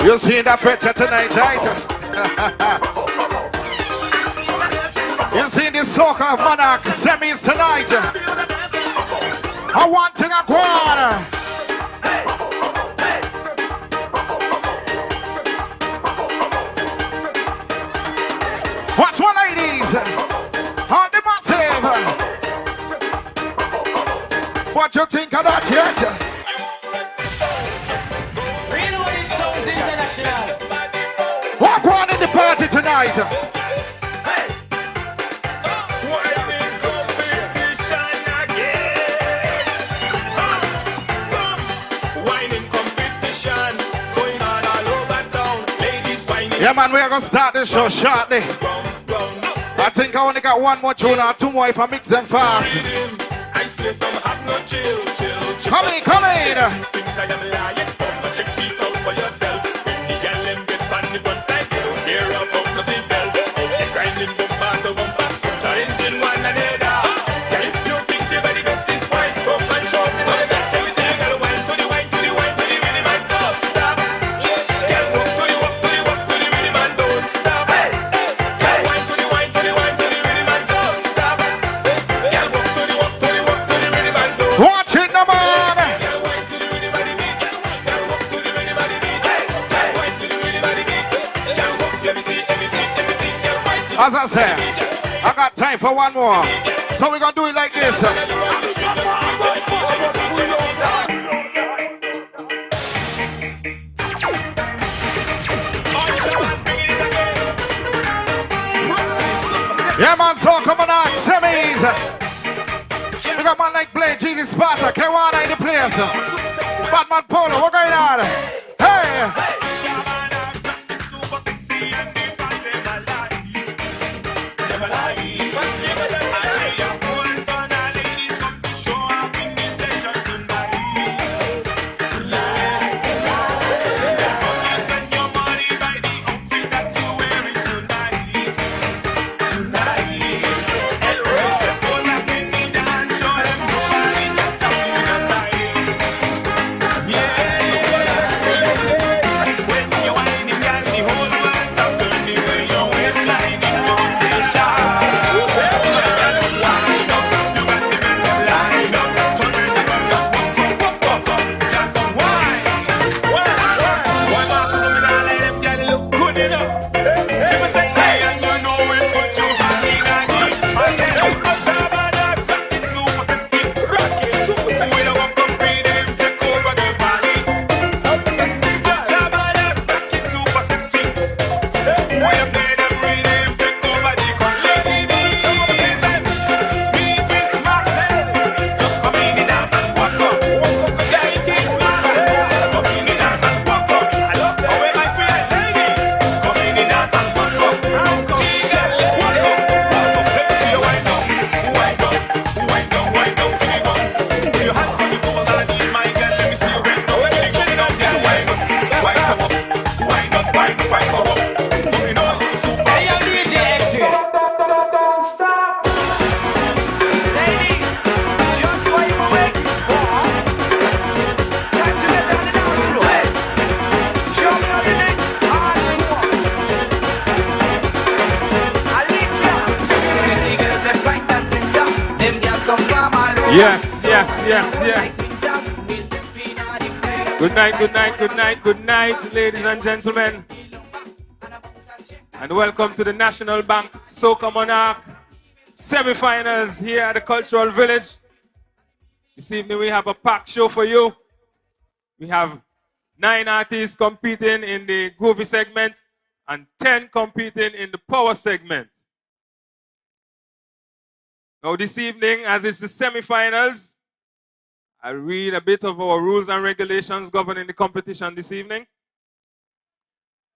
You see that picture tonight, right? You see this Soca Monarch semis tonight. I want to go on. Watch one, ladies. On the massive. What you think of that yet? Walk on in the party tonight. Yeah, man, we're gonna start the show shortly. I think I only got one more tune or two more if I mix them fast. Come in, come in. Watch it, no man. As I said, I got time for one more. So we're going to do it like this. Yeah, man, so come on out, semis. We got man like Blade, Jesus Sparta, Kewana in the place. Batman Polo, what going on? Hey! Yes. Good night, ladies and gentlemen. And welcome to the National Bank Soca Monarch semi-finals here at the Cultural Village. This evening we have a packed show for you. We have 9 artists competing in the groovy segment and 10 competing in the power segment. Now this evening, as it's the semi-finals, I'll read a bit of our rules and regulations governing the competition this evening.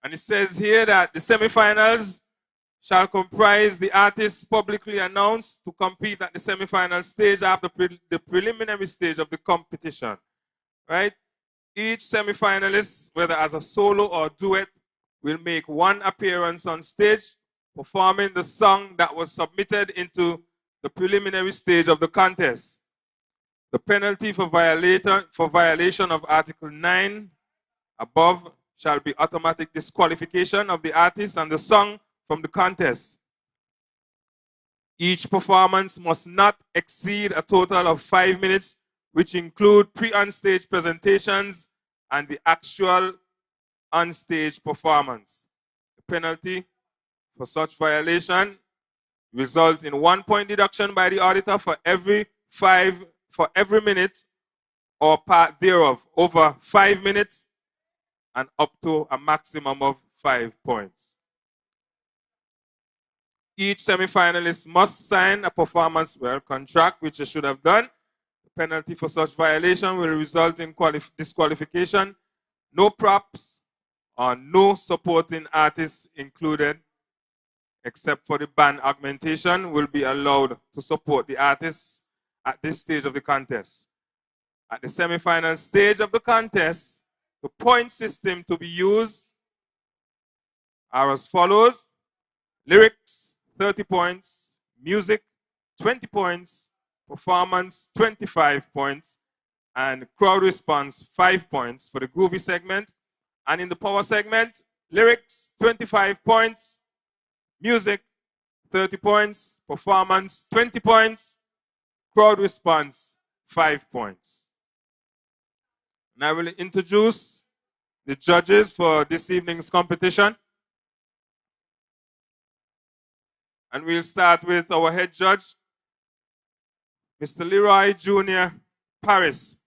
And it says here that the semi-finals shall comprise the artists publicly announced to compete at the semi-final stage after the preliminary stage of the competition. Right? Each semi-finalist, whether as a solo or duet, will make one appearance on stage, performing the song that was submitted into the preliminary stage of the contest. The penalty for violation of Article 9 above shall be automatic disqualification of the artist and the song from the contest. Each performance must not exceed a total of 5 minutes, which include pre-on-stage presentations and the actual on-stage performance. The penalty for such violation result in 1 point deduction by the auditor for every minute or part thereof over 5 minutes and up to a maximum of 5 points. Each semi-finalist must sign a performance contract, which they should have done. The penalty for such violation will result in disqualification. No props or no supporting artists included, except for the band augmentation, will be allowed to support the artists at this stage of the contest. At the semi-final stage of the contest, the point system to be used are as follows: lyrics, 30 points, music, 20 points, performance, 25 points, and crowd response, 5 points for the groovy segment. And in the power segment, lyrics, 25 points, music, 30 points, performance, 20 points, crowd response, 5 points. And I will introduce the judges for this evening's competition. And we'll start with our head judge, Mr. Leroy Jr. Paris.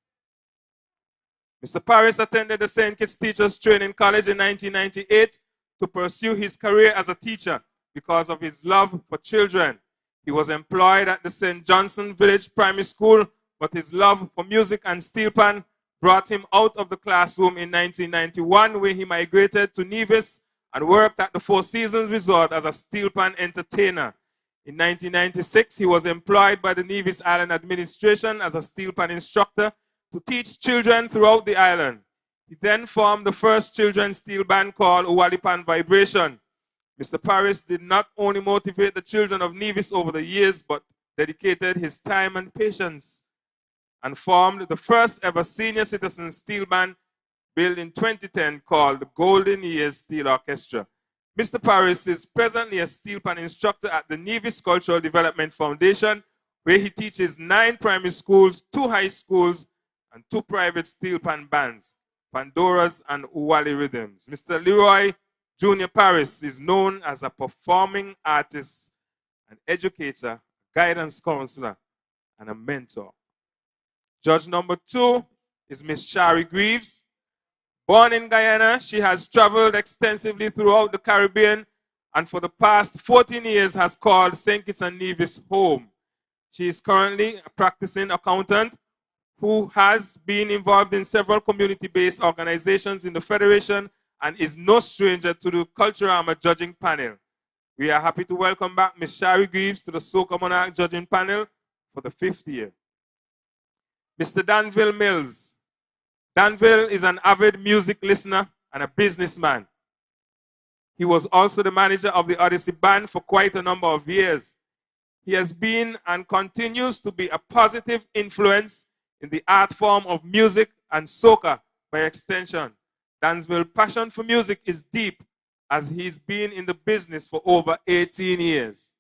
Mr. Paris attended the St. Kitts Teachers Training College in 1998 to pursue his career as a teacher because of his love for children. He was employed at the St. Johnson Village Primary School, but his love for music and steel pan brought him out of the classroom in 1991, where he migrated to Nevis and worked at the Four Seasons Resort as a steel pan entertainer. In 1996, he was employed by the Nevis Island Administration as a steel pan instructor to teach children throughout the island. He then formed the first children's steel band called Uwalipan Vibration. Mr. Paris did not only motivate the children of Nevis over the years, but dedicated his time and patience and formed the first ever senior citizen steel band built in 2010 called the Golden Years Steel Orchestra. Mr. Paris is presently a steel pan instructor at the Nevis Cultural Development Foundation, where he teaches 9 primary schools, 2 high schools, and 2 private steel pan bands, Pandoras and Uwali Rhythms. Mr. Leroy Jr. Paris is known as a performing artist, an educator, guidance counselor, and a mentor. Judge number 2 is Miss Shari Greaves. Born in Guyana, she has traveled extensively throughout the Caribbean and for the past 14 years has called St. Kitts and Nevis home. She is currently a practicing accountant who has been involved in several community-based organizations in the Federation and is no stranger to the Culturama judging panel. We are happy to welcome back Ms. Shari Greaves to the Soca Monarch judging panel for the 5th year. Mr. Danville Mills. Danville is an avid music listener and a businessman. He was also the manager of the Odyssey Band for quite a number of years. He has been and continues to be a positive influence in the art form of music and soca by extension. Danville's passion for music is deep, as he's been in the business for over 18 years.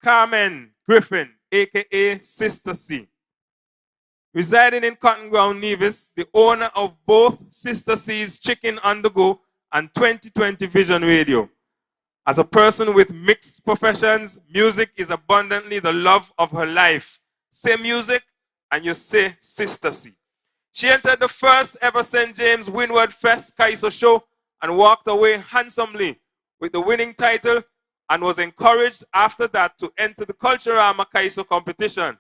Carmen Griffin, aka Sister C. Residing in Cotton Ground, Nevis, the owner of both Sister C's Chicken on the Go and 2020 Vision Radio. As a person with mixed professions, music is abundantly the love of her life. Say music and you say Sister C. She entered the first ever St. James Windward Fest Kaiso show and walked away handsomely with the winning title and was encouraged after that to enter the Culturama Kaiso competition.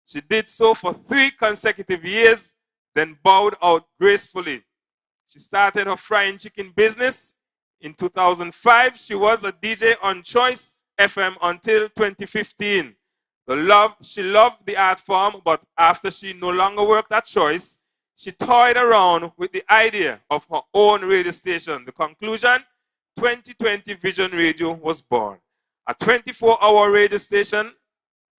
She did so for 3 consecutive years, then bowed out gracefully. She started her frying chicken business. In 2005, she was a DJ on Choice FM until 2015. She loved the art form, but after she no longer worked at Choice, she toyed around with the idea of her own radio station. The conclusion, 2020 Vision Radio was born. A 24-hour radio station,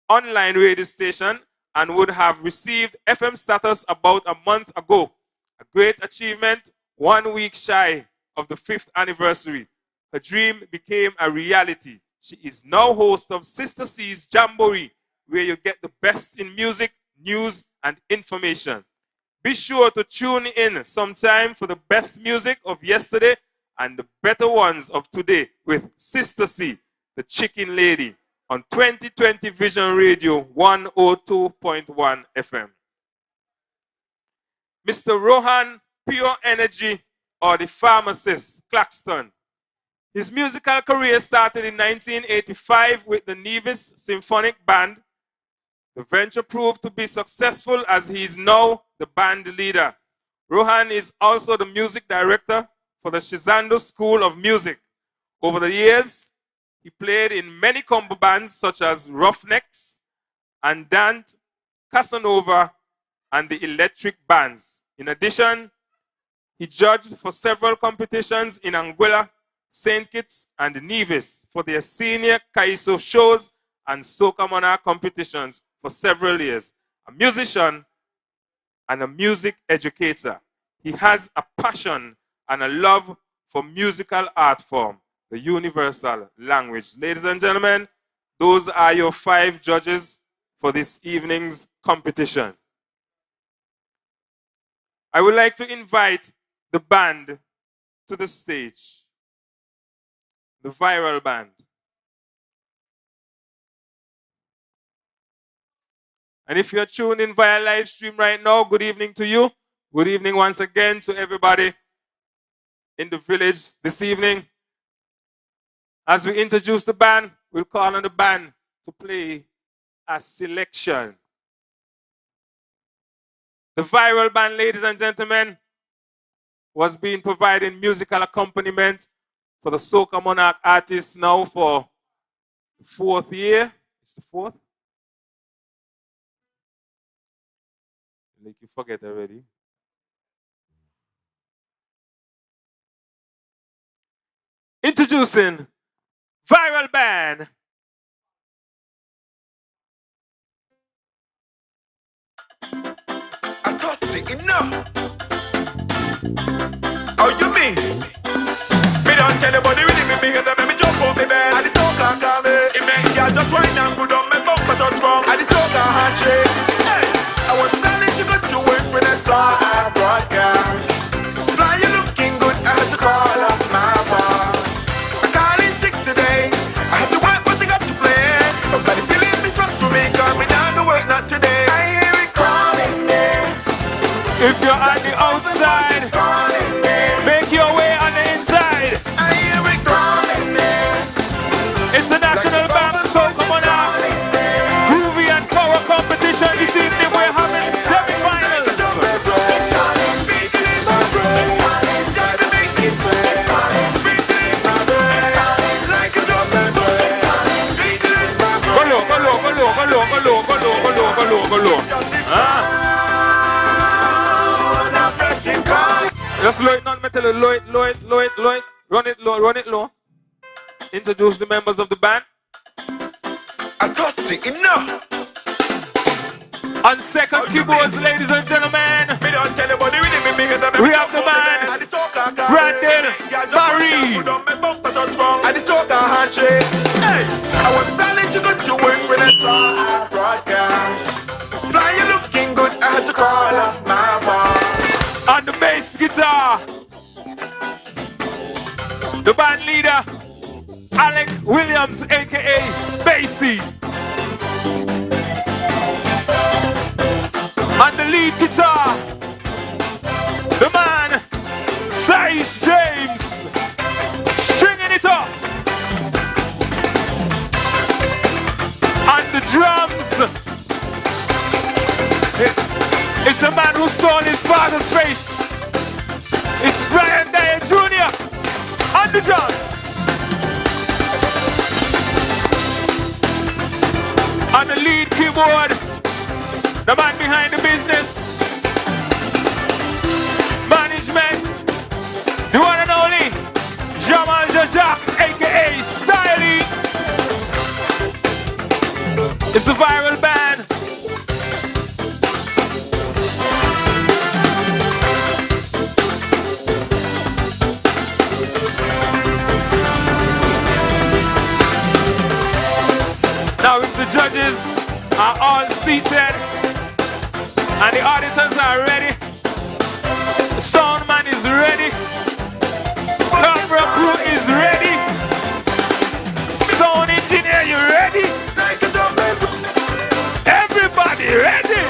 online radio station, and would have received FM status about a month ago. A great achievement 1 week shy of the 5th anniversary, her dream became a reality. She is now host of Sister C's Jamboree, where you get the best in music, news, and information. Be sure to tune in sometime for the best music of yesterday and the better ones of today with Sister C, the Chicken Lady, on 2020 Vision Radio 102.1 FM. Mr. Rohan Pure Energy, or the Pharmacist, Claxton. His musical career started in 1985 with the Nevis Symphonic Band. The venture proved to be successful as he is now the band leader. Rohan is also the music director for the Shizando School of Music. Over the years, he played in many combo bands such as Roughnecks, Andant, Casanova, and the Electric Bands. In addition, he judged for several competitions in Anguilla, St. Kitts, and Nevis for their senior Kaiso shows and Soca Monarch competitions for several years. A musician and a music educator, he has a passion and a love for musical art form, the universal language. Ladies and gentlemen, those are your 5 judges for this evening's competition. I would like to invite the band to the stage. The Viral Band. And if you're tuned in via live stream right now, good evening to you. Good evening once again to everybody in the village this evening. As we introduce the band, we'll call on the band to play a selection. The Viral Band, ladies and gentlemen, was being providing musical accompaniment for the Soca Monarch artists now for the 4th year. It's the 4th? Like you forget already. Introducing Viral Band. I toss it enough. How you mean? Me don't tell nobody really me bigger than me jump on me bed. I the soca call me. It make ya just wine and put on me bumper touch wrong. I the soca handshake. Hey, I was planning to go to work when I saw a broadcast. Fly, you looking good. I had to call up my boss. I call in sick today. I had to work, but I got to play. Nobody feeling me strong for me, cause me down to work not today. I hear it calling there. If you're on the outside, make your way on the inside. I hear it calling there. It's the National Band Soca Monarch Groovy and Power Competition. This evening we're having semi-finals. Go low. Just low it, not metal. Low it. Run it low. Introduce the members of the band. I toss it enough. On second keyboards, ladies and gentlemen, Me don't tell anybody really me bigger than me. we have the man, Brandon Barry. I the soca handshake. Hey, I was planning to go to work when I saw a broadcast. Fly, you looking good. I had to call up my boss. On the bass guitar, the band leader, Alec Williams, aka Bassy. On the lead guitar, the man, Size James, stringing it up. On the drums, it's the man who stole his father's face. It's Brian Dyer Jr. on the drums. On the lead keyboard, the man behind the business, management, the one and only Jamal Jajak, aka Styling. It's the Viral Band. seated. And the auditors are ready. The sound man is ready. Camera crew is ready. Sound engineer, you ready? Everybody ready?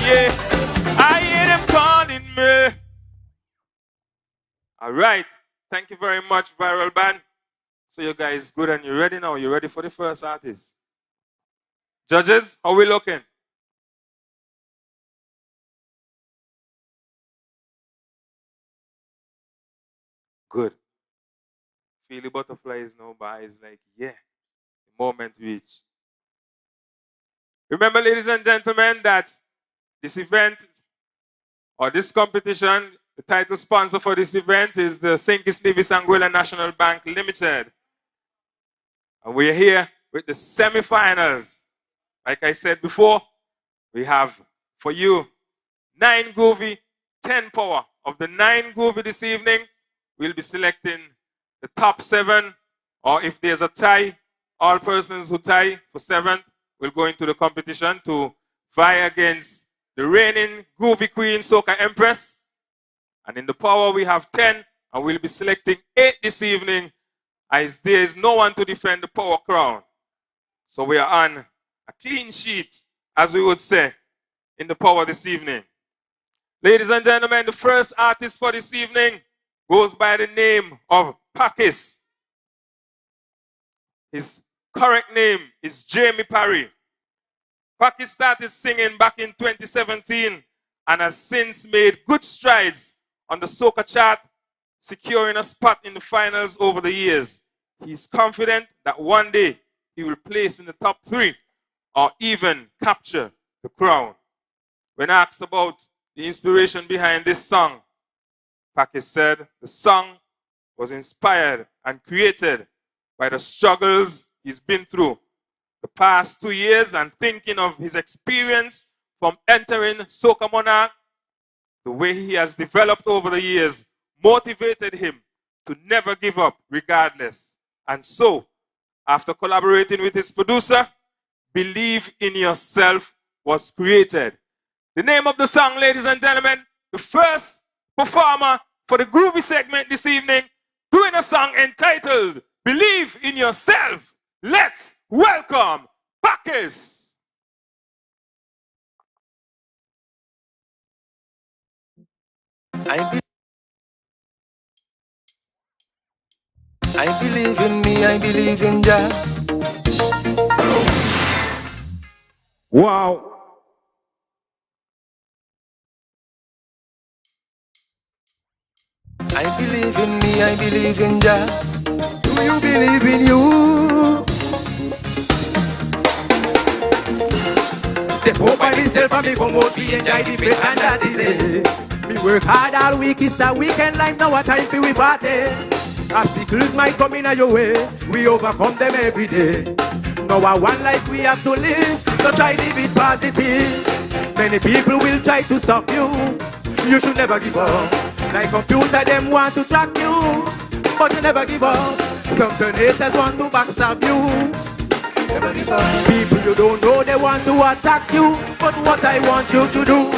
Yeah. I hear them calling me. All right. Thank you very much, Viral Band. So you guys good and you ready now? You ready for the first artist? Judges, how we looking? Good. Feel the butterflies now, but it's like, yeah, the moment reach. Remember, ladies and gentlemen, that this event or this competition, the title sponsor for this event is the St. Kitts Nevis Anguilla National Bank Limited. And we're here with the semi-finals. Like I said before, we have for you 9 Groovy, 10 Power. Of the 9 Groovy this evening, we'll be selecting the top 7, or if there's a tie, all persons who tie for 7th will go into the competition to vie against the reigning Groovy Queen, Soca Empress. And in the Power, we have 10, and we'll be selecting 8 this evening, as there is no one to defend the Power crown. So we are on a clean sheet, as we would say, in the Power this evening. Ladies and gentlemen, the first artist for this evening goes by the name of Pakis. His correct name is Jamie Parry. Pakis started singing back in 2017 and has since made good strides on the Soca chart, securing a spot in the finals over the years. He's confident that one day he will place in the top 3 or even capture the crown. When asked about the inspiration behind this song, Pakis said the song was inspired and created by the struggles he's been through the past 2 years, and thinking of his experience from entering Soca Monarch, the way he has developed over the years motivated him to never give up regardless. And so, after collaborating with his producer, Believe in Yourself was created. The name of the song, ladies and gentlemen, the first performer for the Groovy segment this evening, doing a song entitled Believe in Yourself. Let's welcome Pakis. I believe in me, I believe in Jah. Wow. I believe in me, I believe in Jah. Do you believe in you? Step up by myself and me come out to enjoy the faith, and that is it. Me work hard all week, it's a weekend life, now a time for we party. Obstacles might come in your way, we overcome them every day. Now a one life we have to live, so try live it positive. Many people will try to stop you, you should never give up. Like computer, them want to track you, but you never give up. Some haters want to backstab you, never give up. People you don't know, they want to attack you, but what I want you to do,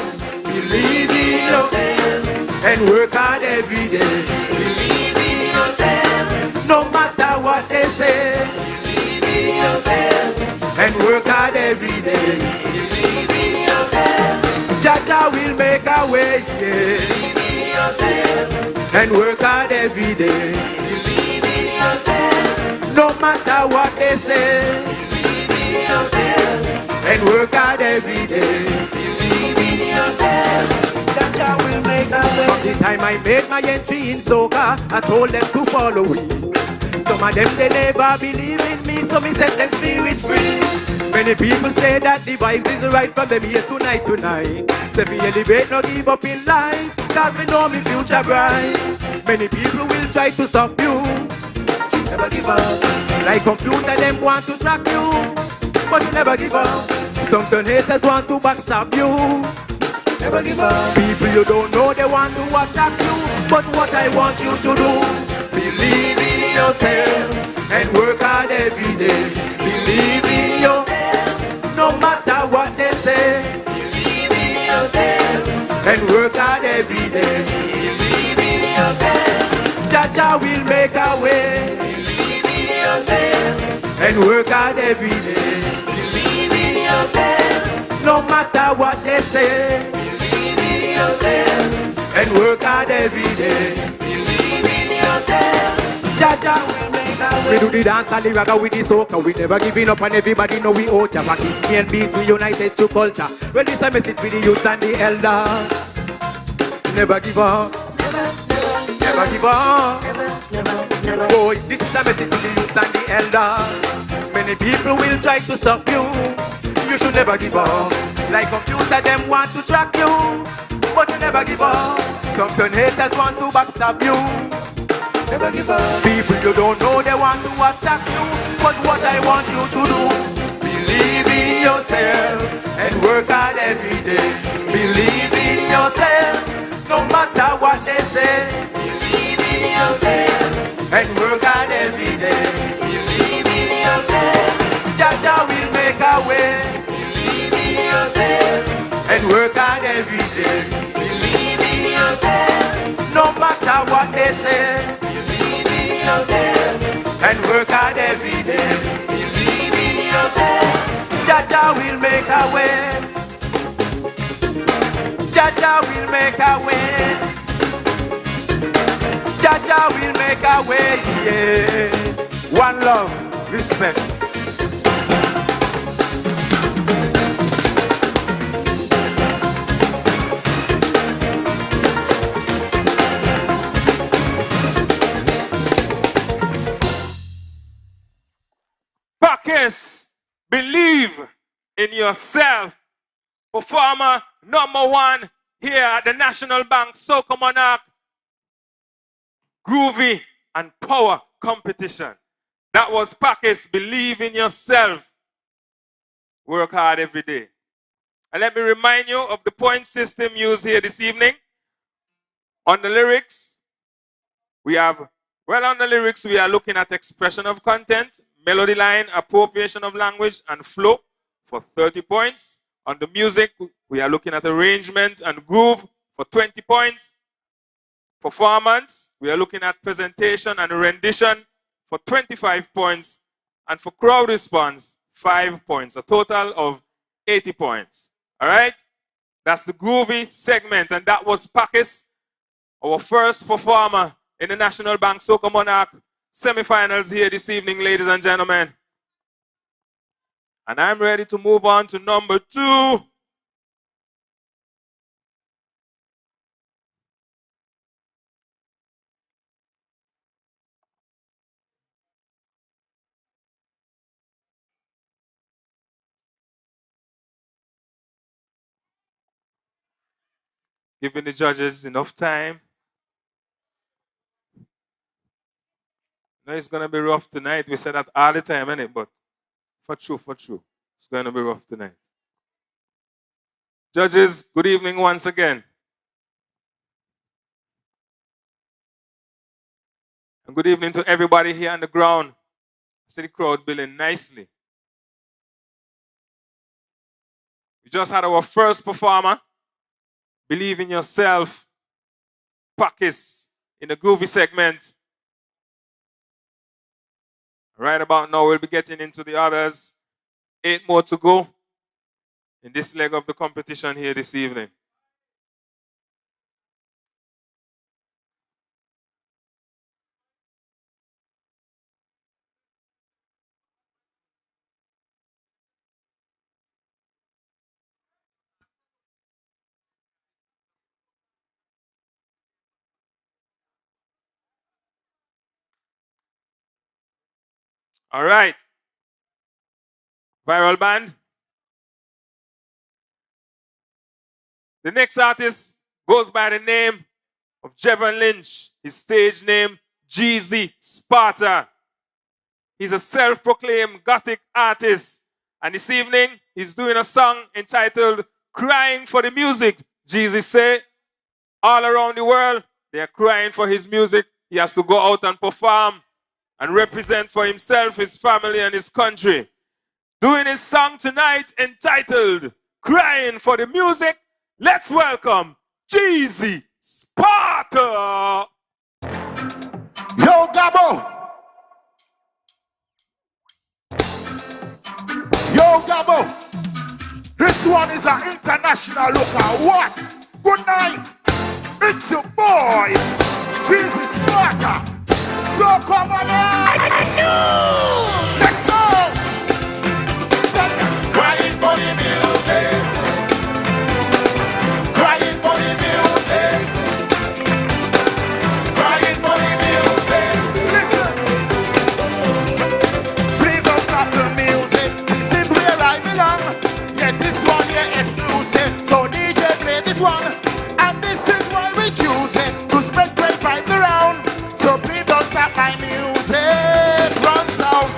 believe in yourself and work hard every day. Believe in yourself, no matter what they say. Believe in yourself and work hard every day. Believe in yourself, Jah will make a way. Yeah. Believe in yourself and work hard every day. Believe in yourself, no matter what they say. Believe in yourself and work hard every day. Believe in yourself, Jah will make a way. From the time I made my entry in Soca, I told them to follow me. Some of them, they never believe in me, so me set them spirits free. Many people say that the vibes is right from them here tonight. Say me elevate, no give up in life, cause me know me future bright. Many people will try to stop you, never give up. Like computer, them want to track you, but you never give up. Some haters want to backstab you, never give up. People you don't know, they want to attack you, But what I want you to do, believe in yourself and work hard every day. Believe in yourself, no matter what they say. Believe in yourself and work hard every day. Believe in yourself, Jaja will make a way. Believe in yourself and work hard every day. Believe in yourself, no matter what they say. Believe in yourself and work hard every day. Believe in yourself, Jaja will make a way. We do the dance and the ragga with the soca. We never giving up and everybody know we out. Pakistan and beats, we united through culture. Well, this a message with the youths and the elders. Never give up. Never give up. Boy, this is a message to the youths and the elders. Many people will try to stop you. You should never give up. Like computer, them want to track you, but you never give up. Some turn haters want to backstab you. Never give up. People you don't know, they want to attack you. But what I want you to do, believe in yourself and work hard every day. Believe in yourself, no matter what they say. Believe in yourself and work hard every day. Believe in yourself, Jaja will make a way. Believe in yourself and work hard every day. Believe in yourself, no matter what they say. Believe in yourself and work hard every day. Believe in yourself, Jaja will make a way. Jaja will make a way. Jaja will make a way, yeah. One love, respect. Pakis, believe in yourself. Performer #1 here at the National Bank Soca Monarch Groovy and Power Competition. That was Pakis, believe in yourself. Work hard every day. And let me remind you of the point system used here this evening. On the lyrics, we are looking at expression of content, melody line, appropriation of language, and flow for 30 points. On the music, we are looking at arrangement and groove for 20 points. Performance, we are looking at presentation and rendition for 25 points. And for crowd response, 5 points. A total of 80 points. All right? That's the groovy segment. And that was Pakis, our first performer in the National Bank Soca Monarch semifinals here this evening, ladies and gentlemen. And I'm ready to move on to #2. Giving the judges enough time. No, it's going to be rough tonight. We say that all the time, innit? But for true. It's going to be rough tonight. Judges, good evening once again. And good evening to everybody here on the ground. I see the crowd building nicely. We just had our first performer, Believe in Yourself, Pakis, in the groovy segment. Right about now, we'll be getting into the others. 8 more to go in this leg of the competition here this evening. All right. Viral band. The next artist goes by the name of Jevon Lynch. His stage name, Jeezy Sparta. He's a self-proclaimed gothic artist. And this evening, he's doing a song entitled Crying for the Music. Jeezy say, all around the world, They're crying for his music. He has to go out and perform and represent for himself, his family, and his country. Doing his song tonight entitled Crying for the Music, let's welcome Jeezy Sparta. Yo, Gabo. Yo, Gabo. This one is an international looker. What? Good night. It's your boy, Jeezy Sparta. So come on out. Let's go. Crying for the music. Crying for the music. Crying for the music. Listen. Please don't stop the music. This is where I belong. Yeah, this one here exclusive. So DJ play this one. And this is why we choose it. To spread great vibes around. So please don't stop my music. Run sound.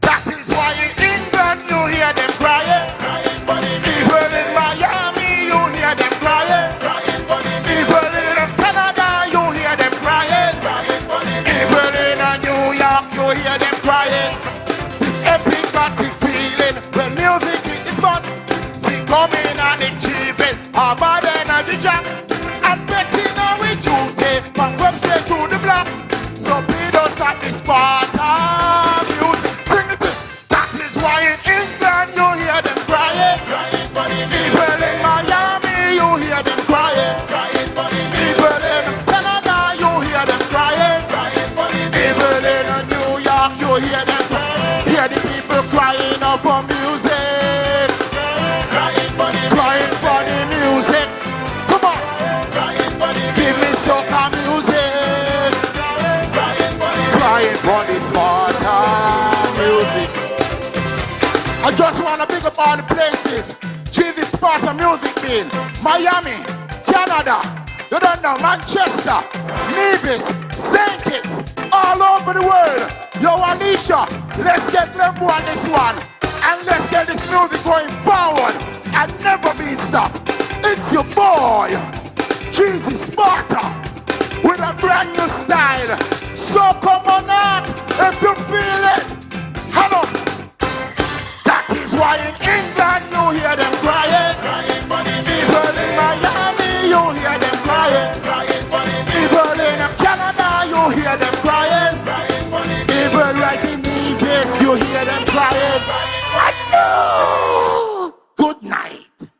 That is why in England you hear them crying. People in Miami you hear them crying. People in Canada you hear them crying. People in New York you hear them crying. This epic gothic feeling when music is fun. See coming and achieving our bad energy jam. And fetting now we duty from web straight to the block. So please don't stop this Sparta music. Bring it in. That is why in England you hear them crying. People in Miami you hear them crying. People in Canada you hear them crying. People in New York you hear them. Hear the people crying out for music. Crying for the music. Come on. Give me soca music. Crying for the Sparta music. I just want to big up all the places Jeezy Sparta music been. Miami, Canada, you don't know, Manchester, Nevis, St. Kitts, all over the world. Yo, Anisha, let's get Lembo on this one. And let's get this music going forward and never be stopped. It's your boy, Jeezy Sparta, with a brand new style. So come on up if you feel it. Hello. That is why in England you hear them crying. People in Miami you hear them crying. People in Canada you hear them crying. People right in Nevis you hear them crying. I know. Good night.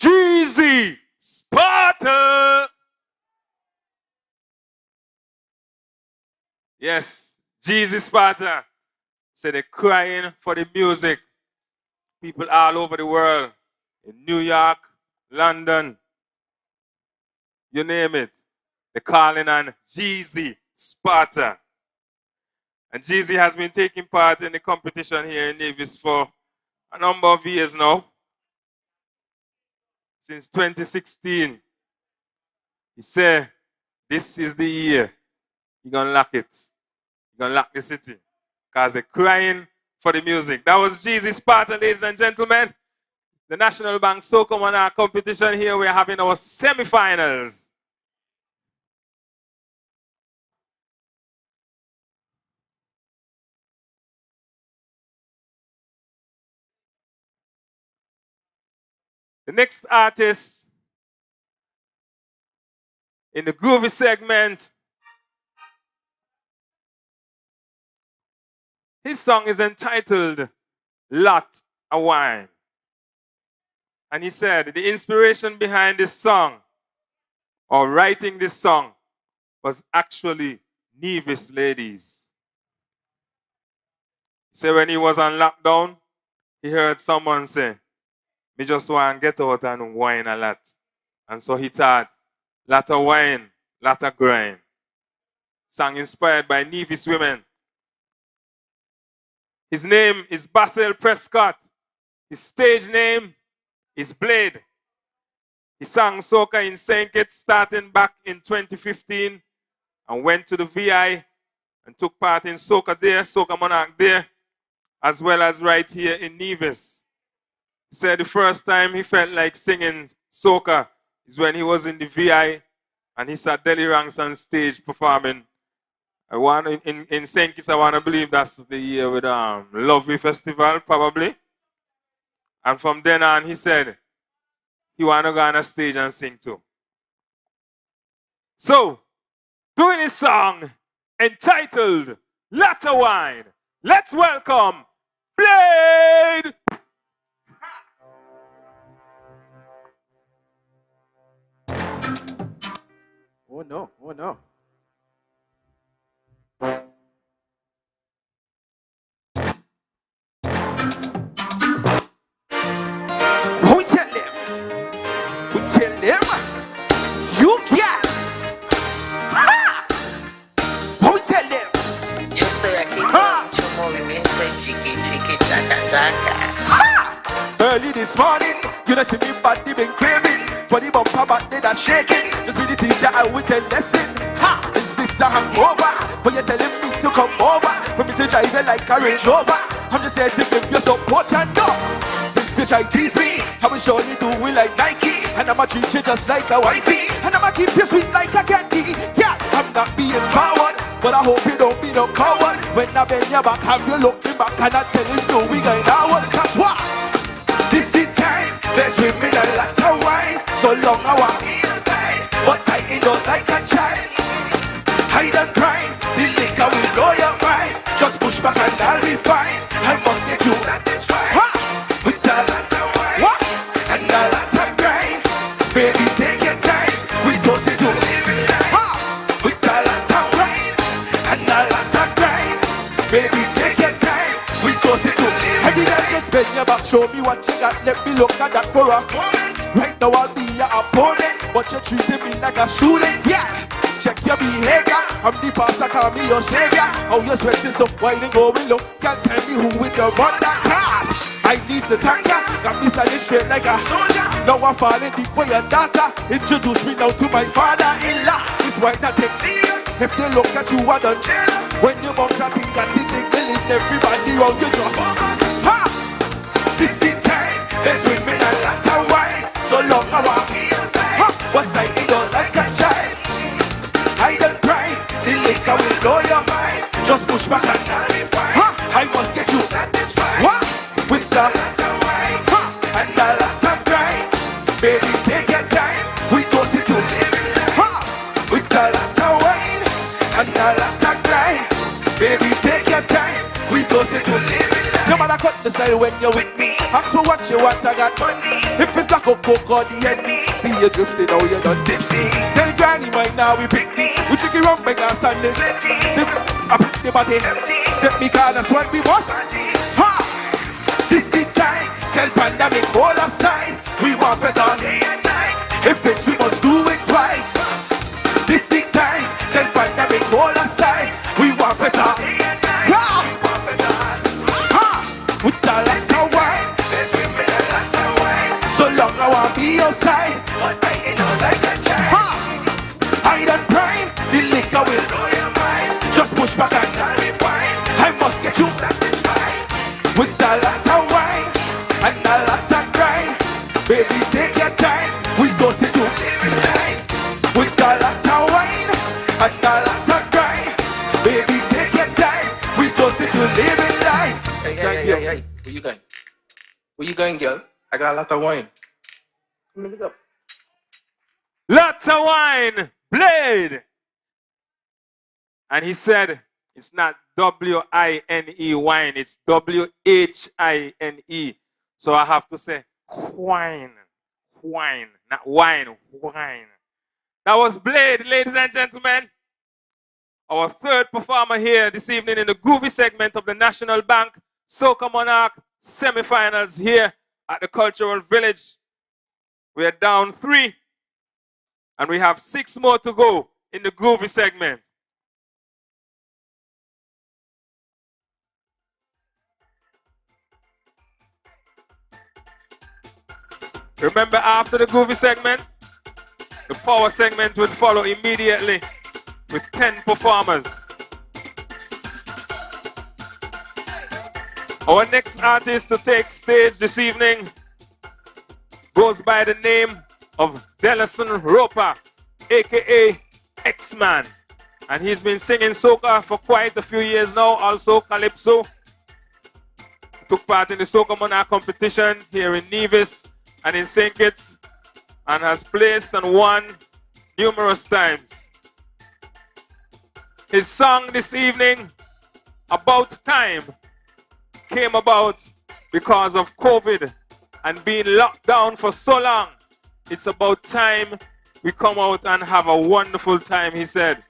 Jeezy Sparta. Yes, Jeezy Sparta. Say they're crying for the music. People all over the world. In New York, London. You name it. They're calling on Jeezy Sparta. And Jeezy has been taking part in the competition here in Nevis for a number of years now. Since 2016. He said, this is the year. You're going to lock it. You're going to lock the city. Because they're crying for the music. That was Jeezy Sparta, ladies and gentlemen. The National Bank Soca Monarch competition here. We're having our semi-finals. The next artist in the groovy segment, his song is entitled Lot of Wine. And he said the inspiration behind this song, or writing this song, was actually Nevis ladies. He said when he was on lockdown, he heard someone say, me just want to get out and wine a lot. And so he thought, lot of wine, lot of grind. Song inspired by Nevis women. His name is Basil Prescott. His stage name is Blade. He sang soca in St. Kitts starting back in 2015 and went to the VI and took part in soca there, Soca Monarch there, as well as right here in Nevis. He said the first time he felt like singing soca is when he was in the VI And he saw Delhi Ranks on stage performing. I want in St. Kitts, I want to believe that's the year with Lovely Festival, probably. And from then on, he said he want to go on a stage and sing too. So, doing his song entitled Latter Wine, let's welcome Blade! Oh no, oh no. We tell them, you get. Ha! We tell them. Yo estoy aquí con mucho movimiento y chiqui chiqui chaca chaca. Ha! Early this morning, you know see me body been craving. For the bumper back there that's shaking. Just be the teacher, I will tell lesson. Ha! Is this a hangover? But you're telling me to come over. For me to drive you like a Range Rover. I'm just here to give you support and no. You try tease me, I will surely do it like Nike. And I'ma treat you just like a wifey. And I'ma keep you sweet like a candy. Yeah, I'm not being forward, but I hope you don't be no coward. When I bend your back, have you looking back and I tell you no, we going outwards. Cause what? This the time, there's women a lot of wine. So long I want me inside, but I ain't not like a child. Hide and grind, the liquor will blow your mind. Just push back and I'll be fine. I must get you satisfied. Ha! With a lot of wine, what? And a lot of grind. Baby, take your time, we toast it to living life. Ha! With a lot of wine, and a lot of grind. Baby, take your time, we toast it to living life. Every day just bend your back, show me what you got. Let me look at that for a moment. Right now I'll be your opponent, but you're treating me like a student. Yeah, check your behavior. I'm the pastor, call me your savior. Oh, you're sweating so wide and going low. Can't tell me who with your run that class. I need the tanker, got me standing straight like a soldier. Now I'm falling deep for your daughter. Introduce me now to my father-in-law. This why not take serious. If they look at you, I done jealous. When you bounce that thing, got the jingling, everybody round you just ha! This the time, there's women a lot of wine. So long I want me inside, ha! But I ain't not like a child. I don't cry, the liquor will blow your mind. Just push back and I'll be fine. Ha! I must get you satisfied. What? With a lot of wine, ha! And a lot of grind. Baby, take your time, we toast it to living life. Ha! With a lot of wine, and a lot of grind. Baby, take your time, we toast it to living life. No matter cut the style when you're with me. Ask for what you want, I got money. If it's black or coke or the Henny, see you drifting, now you're not tipsy. Tell granny mine now we pick me. We tricky rum, beg and Sunday. I pick the body. Take me car, that's what we must. Ha! This the time, tell pandemic all aside. We want better day and night. If this we must do it twice. This the time, tell pandemic all aside. We want better day and night. Ha! Ha! With a lot of wine. There's women a lot of wine. So long I want be outside, but I ain't not like a child. Ha! I don't crime, the liquor will blow your mind. Just push back and I'll be fine. I must get you satisfied. With a lot of wine and a lot of grind. Baby, take your time, we toast it to living life. With a lot of wine and a lot of grind. Baby, take your time, we toast it to living life. Hey, where you going? Where you going, girl? I got a lot of wine. Come on, look up. Lots of wine, Blade. And he said, it's not W-I-N-E wine, it's W-H-I-N-E. So I have to say, wine, wine, not wine, wine. That was Blade, ladies and gentlemen. Our third performer here this evening in the groovy segment of the National Bank Soca Monarch semi-finals here at the Cultural Village. We are down 3. And we have 6 more to go in the groovy segment. Remember, after the groovy segment, the power segment would follow immediately with 10 performers. Our next artist to take stage this evening goes by the name of Delison Roper, aka X-Man. And he's been singing soca for quite a few years now, also calypso. Took part in the Soca Monarch competition here in Nevis and in St. Kitts, and has placed and won numerous times. His song this evening, About Time, came about because of COVID and being locked down for so long. It's about time we come out and have a wonderful time, he said.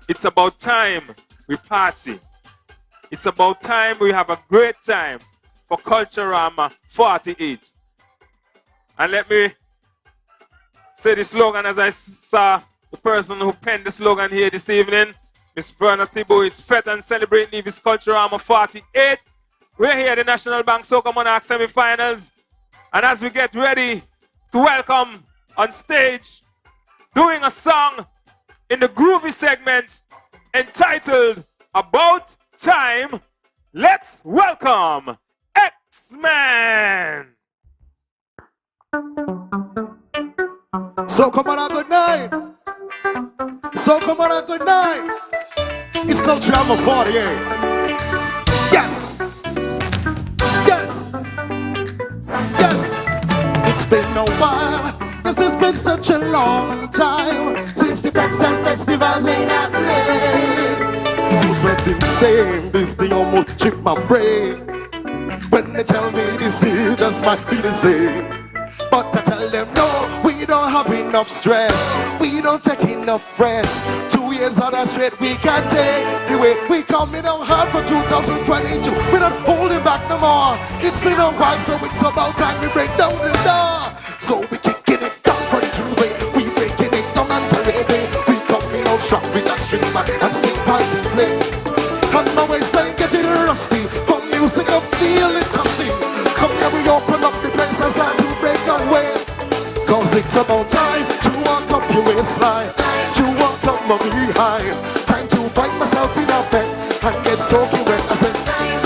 It's about time we party. It's about time we have a great time for Culturama 48. And let me say the slogan as I saw the person who penned the slogan here this evening, Miss Verna Thibault. It's Fet and Celebrate Nevis Culturama 48. We're here at the National Bank Soca Monarch semi-finals. And as we get ready to welcome on stage, doing a song in the groovy segment entitled About Time, let's welcome X-Man. So come on a good night. So come on a good night. It's Culturama 48. Yes. Yes. Yes. It's been a while. Yes, it's been such a long time since the Fest and Festival made a play. I was waiting saying this thing almost chip my brain. When they tell me this is just might be the same. But I tell them no, we don't have enough stress. We don't take enough rest. 2 years on a straight we can't take the way we coming out hard for 2022. We're not holding back no more. It's been a while, so it's about time we break down the door. So we kicking it down for the true way. We breaking it down and parading. We coming out strong with that string back and sing party play. And my waistline getting rusty. From music I feel it toughy. Come here, we open up the place and start to break away. Cause it's about time to walk up your waistline, to walk up my behind. Time to find myself in a bed and get soaking wet. I said,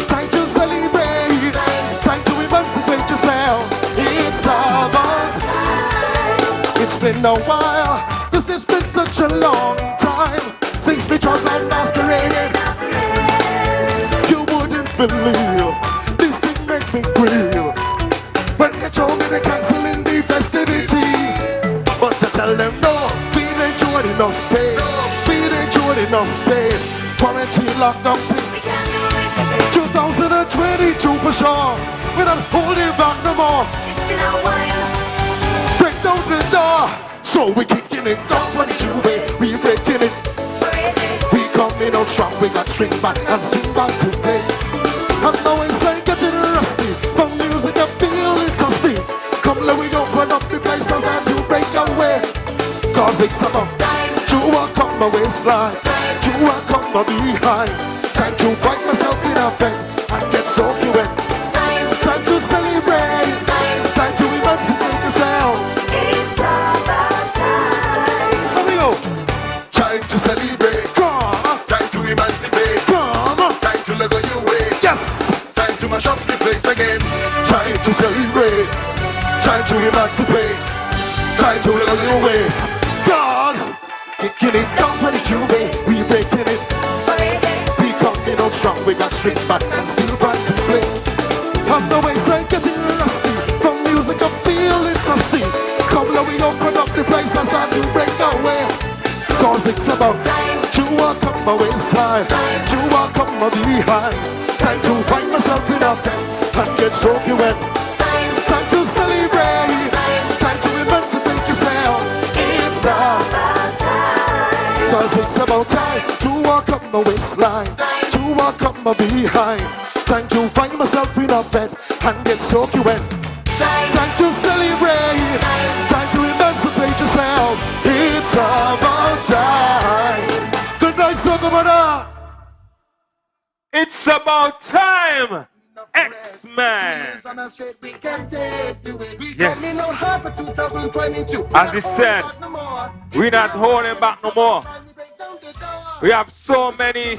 time to celebrate, time to emancipate yourself. It's about time. It's been a while, this has been such a long time since we drunk and masqueraded. You wouldn't believe this thing make me grieve. When they told me they canceling the festivities, but I tell them no, we ain't enjoyed enough pain. We ain't enjoyed enough pain. Quarantine lockdown thing 2022 for sure. We're not holding back no more. Break down the door. So we kicking it down for the true way. We breaking it. We coming out strong. We got string band and sing band to play. And now it's like getting rusty. From music I feel it dusty. Come let we open up the place and start to break away. Cause it's about time to walk up my waistline, to walk up my behind. Time to find myself in a bed and get soaking wet. Time to celebrate, time to emancipate yourself. It's about time. Let me go. Time to celebrate, come. Time to emancipate, come. Time to let go your ways. Yes. Time to mash up the place again. Time to celebrate, time to emancipate, time to let go your ways. Cause kicking it down for the Juve, we breaking it. We coming out strong, we got string back and silver to play. And the waistline getting rusty. From music I feel it dusty. Come let we open up the place and start to break away. Cause it's about time to walk up my waistline, to walk up my behind. Time to find myself in a bed and get soaking wet. Time to celebrate, time to emancipate yourself. It's about time. Cause it's about time to walk up my waistline, to walk up my behind. Time to find myself in a bed and get soaking wet. Time to celebrate, time to emancipate yourself. It's about time. Good night, Soca Monarch. It's about time. X-Man. Yes. As he said, we're not holding back no more. We have so many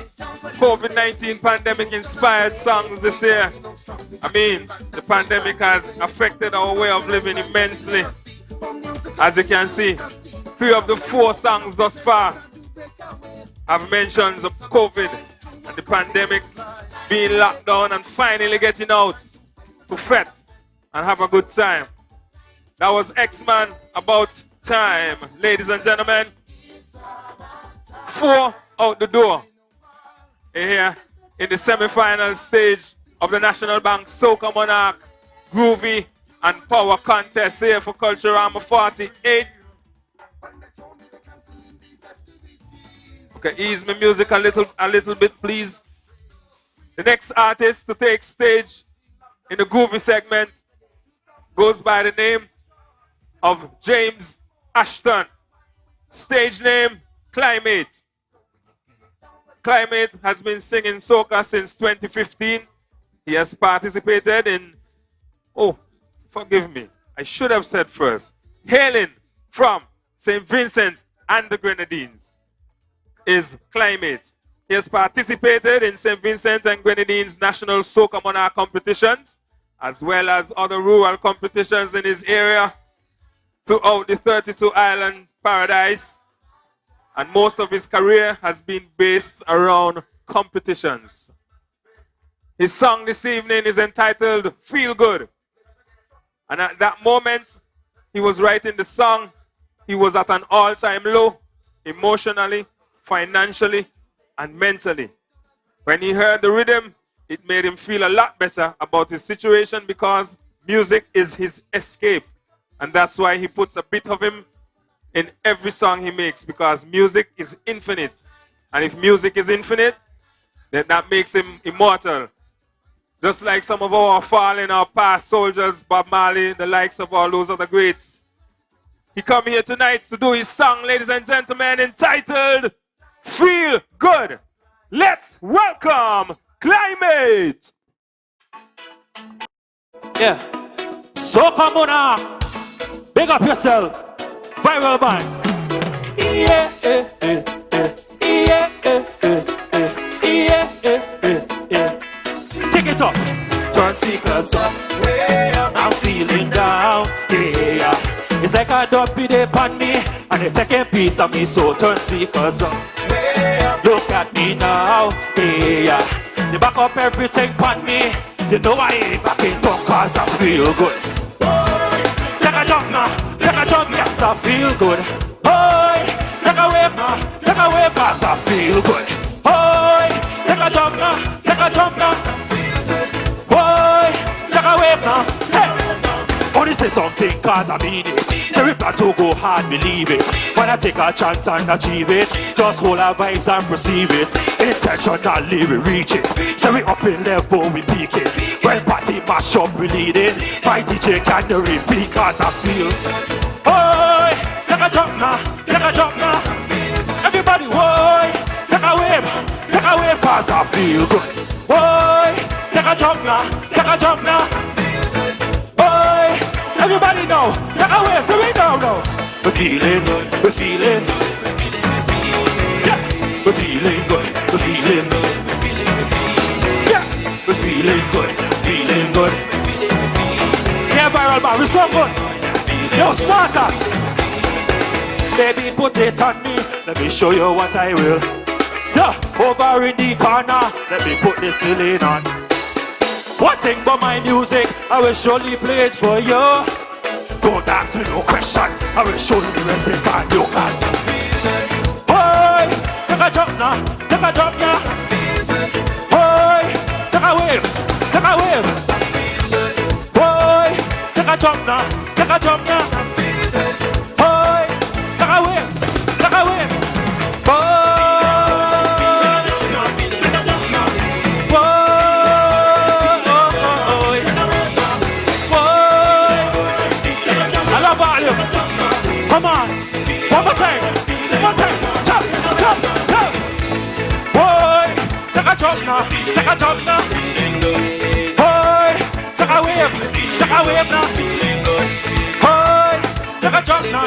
COVID-19 pandemic inspired songs this year. I mean, the pandemic has affected our way of living immensely. As you can see, 3 of the 4 songs thus far have mentions of COVID and the pandemic, being locked down and finally getting out to fet and have a good time. That was X-Man, About Time. Ladies and gentlemen, 4 out the door. Here in the semi-final stage of the National Bank Soca Monarch Groovy and Power Contest here for Culturama 48. Okay, ease my music a little bit, please. The next artist to take stage in the Groovy segment goes by the name of James Ashton. Stage name, Climate. Climate has been singing soca since 2015. He has participated in, oh, forgive me, I should have said first, hailing from St. Vincent and the Grenadines is Climate. He has participated in St. Vincent and Grenadines National Soca Monarch competitions, as well as other rural competitions in his area throughout the 32 Island Paradise. And most of his career has been based around competitions. His song this evening is entitled Feel Good. And at that moment, he was writing the song. He was at an all-time low, emotionally, financially, and mentally. When he heard the rhythm, it made him feel a lot better about his situation because music is his escape. And that's why he puts a bit of him in every song he makes, because music is infinite. And if music is infinite, then that makes him immortal. Just like some of our fallen, our past soldiers, Bob Marley, the likes of all those other greats. He come here tonight to do his song, ladies and gentlemen, entitled Feel Good. Let's welcome Climate. Yeah. Soca Monarch. Big up yourself. Viral band. Yeah, yeah, yeah, yeah, yeah, yeah, yeah. Kick it up. Turn speakers up. Way up. I'm feeling down. Yeah. It's like a dopey they pan me and they taking piece of me, so turn speakers up. Way up. Look at me now. Yeah. They back up everything pan me. You know I ain't back in talk cause I feel good. Take a jump now. Take a jump, yes, I feel good. Boy, take a wave, cause I feel good. Boy, take a jump now. Boy, take a wave now. Hey, only say something cause I mean it. Say we plan to go hard, believe it. When I take a chance and achieve it, just hold our vibes and perceive it. Intentionally we reach it. Say we up in level, we peak it. When party mash up, we lead it. My DJ can repeat cause I feel. Boy, take a jump now. Everybody, boy, take a wave cause I feel good. Boy, take a jump now. Boy, everybody know, take a wave so we don't know. We're feeling good. Yeah, we're feeling good. Yeah, we're feeling good. Yeah, viral man, we're so good. Yo, smarter. Baby, put it on me. Let me show you what I will. Yeah, over in the corner. Let me put this feeling on. One thing but my music, I will surely play it for you. Don't ask me no question. I will show you the rest of it on you. Boy, take a jump now. Boy, take a wave. Boy, take a jump now. Boy, take a wave. Boy, I love all you. Come on, one more time. Jump. Boy, take a jump now. Boy, take a wave now. Boy, take a jump now.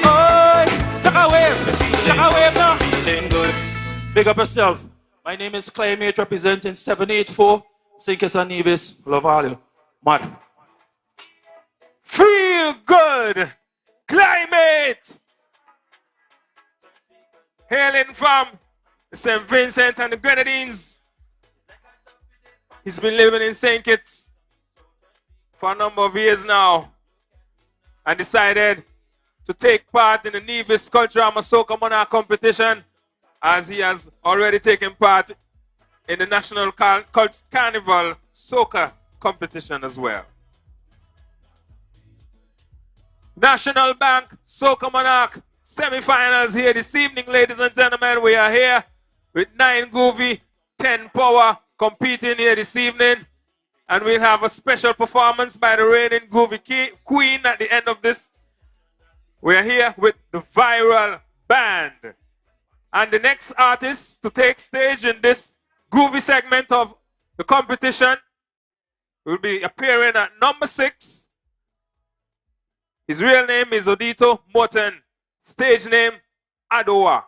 Boy, take a wave now. Big up yourself. My name is Climate, representing 784 Sinkers and Nevis. Love all you. Mad. Feel Good. Climate. Hailing from St. Vincent and the Grenadines. He's been living in St. Kitts for a number of years now and decided to take part in the Nevis Culturama Soca Monarch competition, as he has already taken part in the National Carnival Soca competition as well. National Bank Soca Monarch semi-finals here this evening, ladies and gentlemen. We are here with 9 Groovy, 10 Power competing here this evening. And we'll have a special performance by the reigning Groovy Queen at the end of this. We are here with the Viral Band. And the next artist to take stage in this Groovy segment of the competition will be appearing at number 6. His real name is Odito Morton. Stage name, Adowa.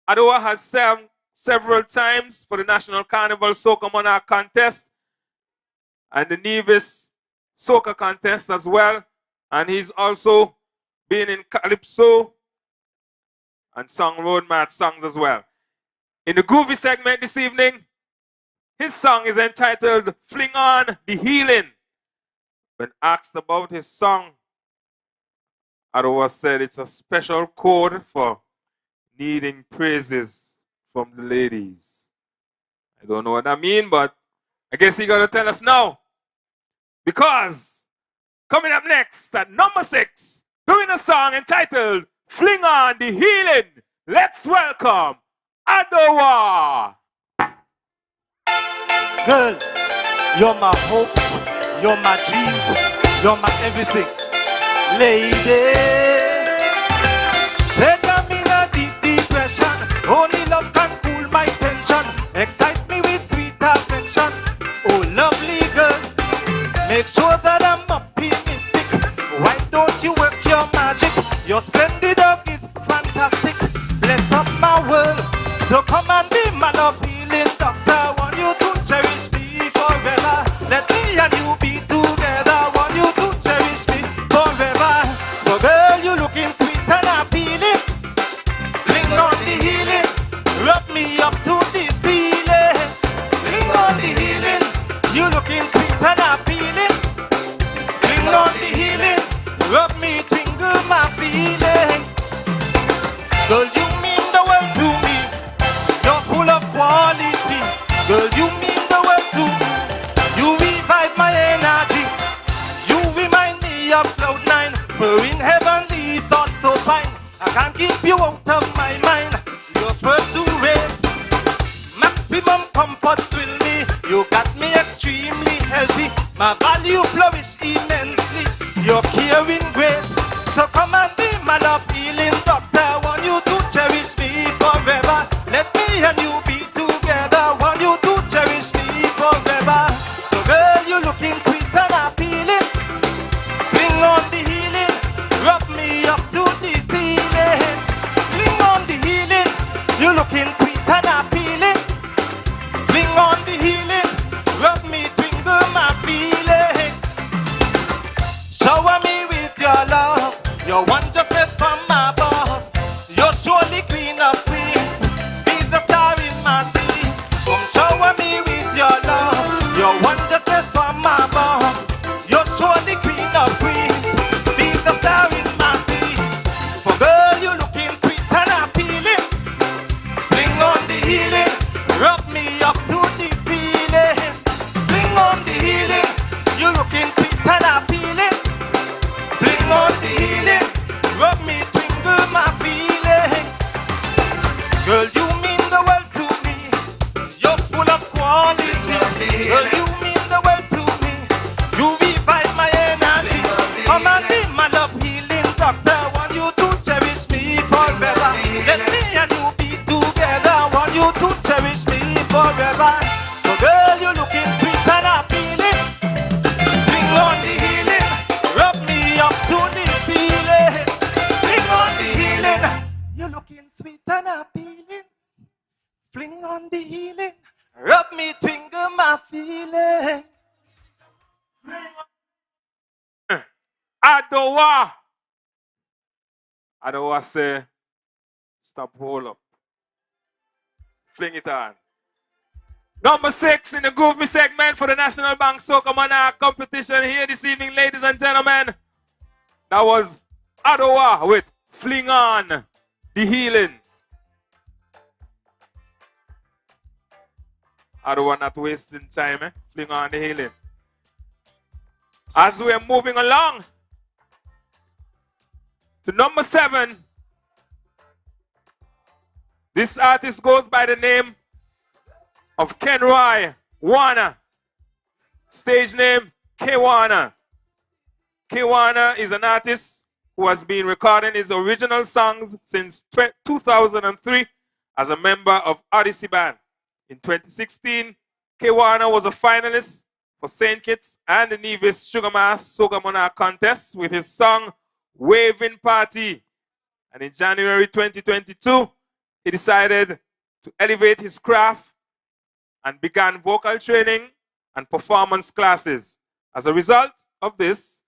Adowa has sung several times for the National Carnival Soca Monarch contest and the Nevis Soca contest as well. And he's also been in Calypso and sung road march songs as well. In the Groovy segment this evening, his song is entitled Fling On the Healing. When asked about his song, Adowa said it's a special code for needing praises from the ladies. I don't know what that means, but I guess he's going to tell us now. Because coming up next at number 6, doing a song entitled Fling On the Healing, let's welcome Adowa. Girl, you're my hope, you're my dreams, you're my everything. Lady, said I'm in a deep depression. Only love can cool my tension. Excite me with sweet affection. Oh, lovely girl, make sure that I'm optimistic. Why don't you work your magic? Your splendid dog is fantastic. Bless up my world. So come and be my love healing doctor. Want you to cherish me forever. Let me and you be together. Want you to cherish me forever. So girl, you looking sweet and appealing. Fling on the healing. Rub me up to the ceiling. Fling on the healing. You looking sweet and appealing. Fling on the healing. Rub me, twinkle my feeling. Girl, you mean the world to me. You're full of quality. Girl, you mean the world to me. You revive my energy. You remind me of Cloud9, spurring heavenly thoughts so fine. I can't keep you out of my mind. You're first to rate. Maximum comfort thrill me. You got me extremely healthy. My value flourish immensely. You're caring great. So come and be my love healing doctor. Want you to cherish me forever. Let me and you be together. Want you to cherish me forever. So girl, you looking sweet and appealing. Fling on the healing. Rub me up to the ceiling. Fling on the healing. You looking sweet and appealing. Fling on the healing. Rub me, twinkle my feeling. Shower me with your love. Your wondrousness from above. You're surely queen of queens. Be the star in my sea. Come shower me with your love. Your wondrousness from above. You're surely queen of queens. Be the star in my sea. For girl, you looking sweet and appealing. Fling on the healing. Rub me up to the ceiling. Fling on the healing. You looking sweet and appealing. Fling on the healing. Rub me, twinkle my feeling. Girl, you mean the world to me. You're full of quality. Girl, you mean the world to me. You revive my energy. Come and be my love healing doctor. Want you to cherish me forever. Let me and you be together. Want you to cherish me forever. So girl, you looking sweet and appealing. Bring on the healing. Rub me up to the ceiling. Bring on the healing. You're looking sweet and appealing. Fling on the healing. Rub me, twinkle my feeling. Adowa. I don't want to say, stop, hold up. Fling it on. Number 6 in the Groove Me segment for the National Bank Soca Monarch competition here this evening, ladies and gentlemen. That was Adowa with Fling On, The Healing. Adowa not wasting time, eh? Fling On, The Healing. As we're moving along to number 7, this artist goes by the name of Kenroy Warner. Stage name, K Warner. K Warner is an artist who has been recording his original songs since 2003 as a member of Odyssey Band. In 2016, K Warner was a finalist for St. Kitts and the Nevis Sugar Mass Soca Monarch contest with his song Waving Party. And in January 2022, he decided to elevate his craft and began vocal training and performance classes. As a result of this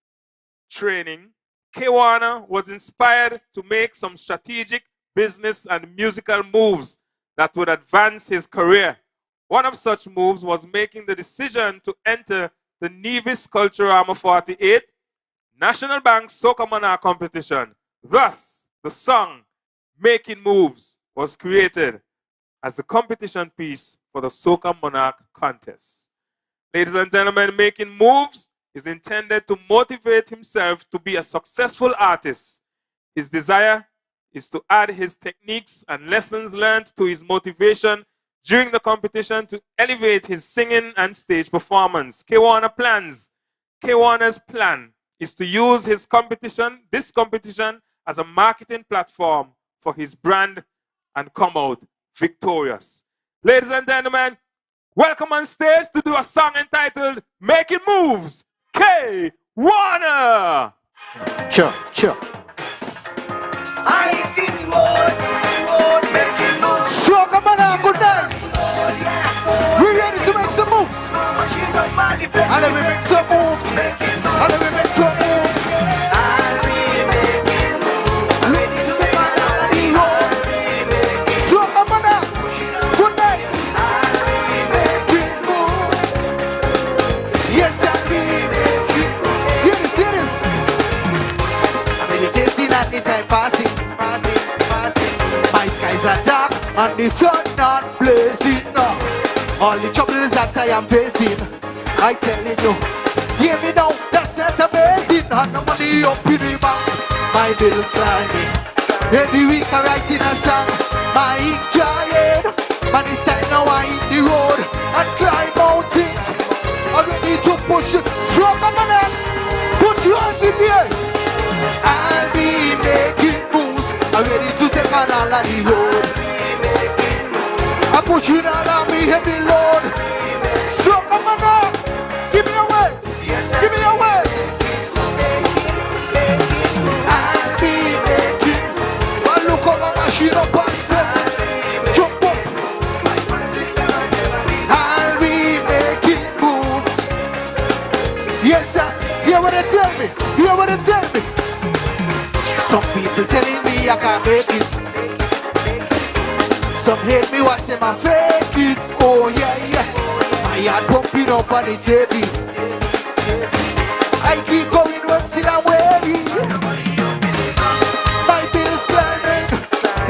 training, K Warner was inspired to make some strategic business and musical moves that would advance his career. One of such moves was making the decision to enter the Nevis Culturama 48 National Bank Soca Monarch competition. Thus, the song Making Moves was created as the competition piece for the Soca Monarch contest. Ladies and gentlemen, Making Moves is intended to motivate himself to be a successful artist. His desire is to add his techniques and lessons learned to his motivation during the competition to elevate his singing and stage performance. K Warner's plan is to use this competition as a marketing platform for his brand and come out victorious. Ladies and gentlemen, welcome on stage to do a song entitled Making Moves, K Warner. Sure. I think the road making moves. Soca Monarch, good night. We ready to make some moves. And then we make some moves. And then we make some moves. Ready to take on the road. Soca Monarch, good night. Making moves. Yes, I'll be making moves. Hear this. I'm meditating and the time passing. My skies are dark and the sun not blazing. All the troubles that I am facing, I telling you, hear me now, that's not amazing. And the money up in the bank, my bills climbing. Every week I writing a song, my ink giant. Man, it's time now I hit the road and climb mountains. I'm ready to push it, Soca Monarch, put your hands in the air. I'll be making moves, I'm ready to take on all of the road. I'm pushing all of me heavy load. Soca Monarch, give me a way, give me a way. I'll be making, well look how my machine up and fit. Jump up. I'll be making moves. Yes sir, hear what they tell me, hear what they tell me. Some people telling me I can't make it. Some hate me watching my fake it. Oh yeah. My heart pumping up and it's heavy. I keep going work till I'm weary. My bills climbing.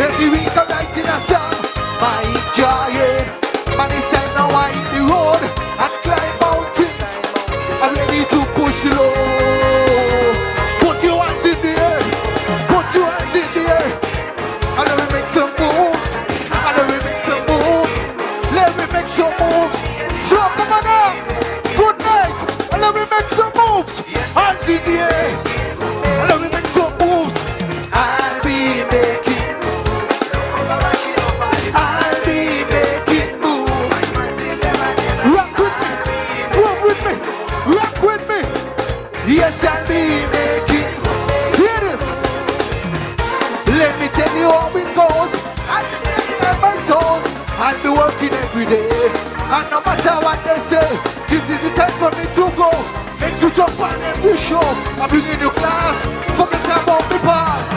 Every week I'm writing a song. My giant. Man, it's time now I hit the road and climb mountains. I'm ready to push the load. Put your hands in the air. Put your hands in the air. And let me make some moves. And let me make some moves. Let me make some moves. So come on up. Good night. And let me make some moves. Hands in the air. And let me make some moves. I'll be making moves. I'll be making moves. Rock with me. Move with me. Rock with me. Yes, I'll be making. Hear this. Let me tell you how it goes. I'll be standing on my toes. I'll be working every day. And no matter what they say, this is the time for me to go. Make you jump on every show. I'm bringing you class. Forget about the past.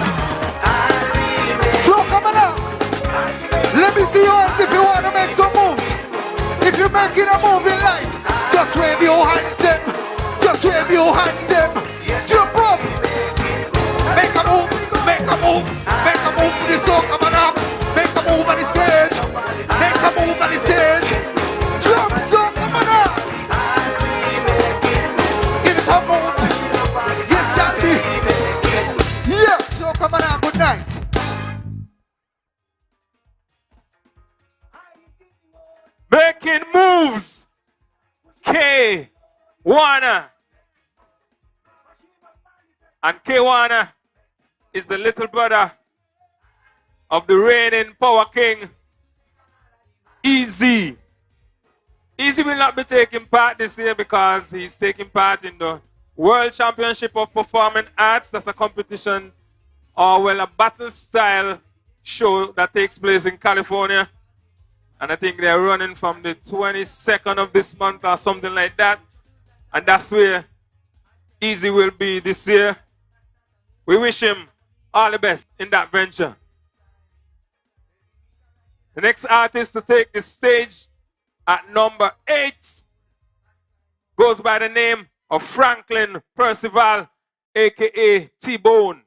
K. Warner. And K. Warner is the little brother of the reigning power king, Easy. Easy will not be taking part this year because he's taking part in the World Championship of Performing Arts. That's a competition, or well, a battle style show that takes place in California. And I think they're running from the 22nd of this month or something like that. And that's where Easy will be this year. We wish him all the best in that venture. The next artist to take the stage at number 8 goes by the name of Franklin Percival, aka T-Bone.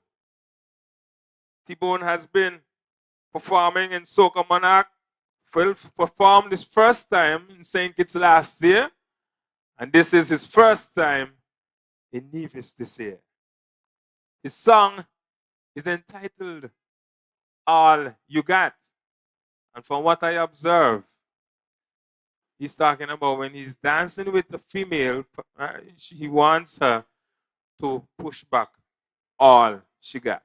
T-Bone has been performing in Soca Monarch. Phil performed his first time in St. Kitts last year, and this is his first time in Nevis this year. His song is entitled All You Got. And from what I observe, he's talking about when he's dancing with a female, he wants her to push back all she got.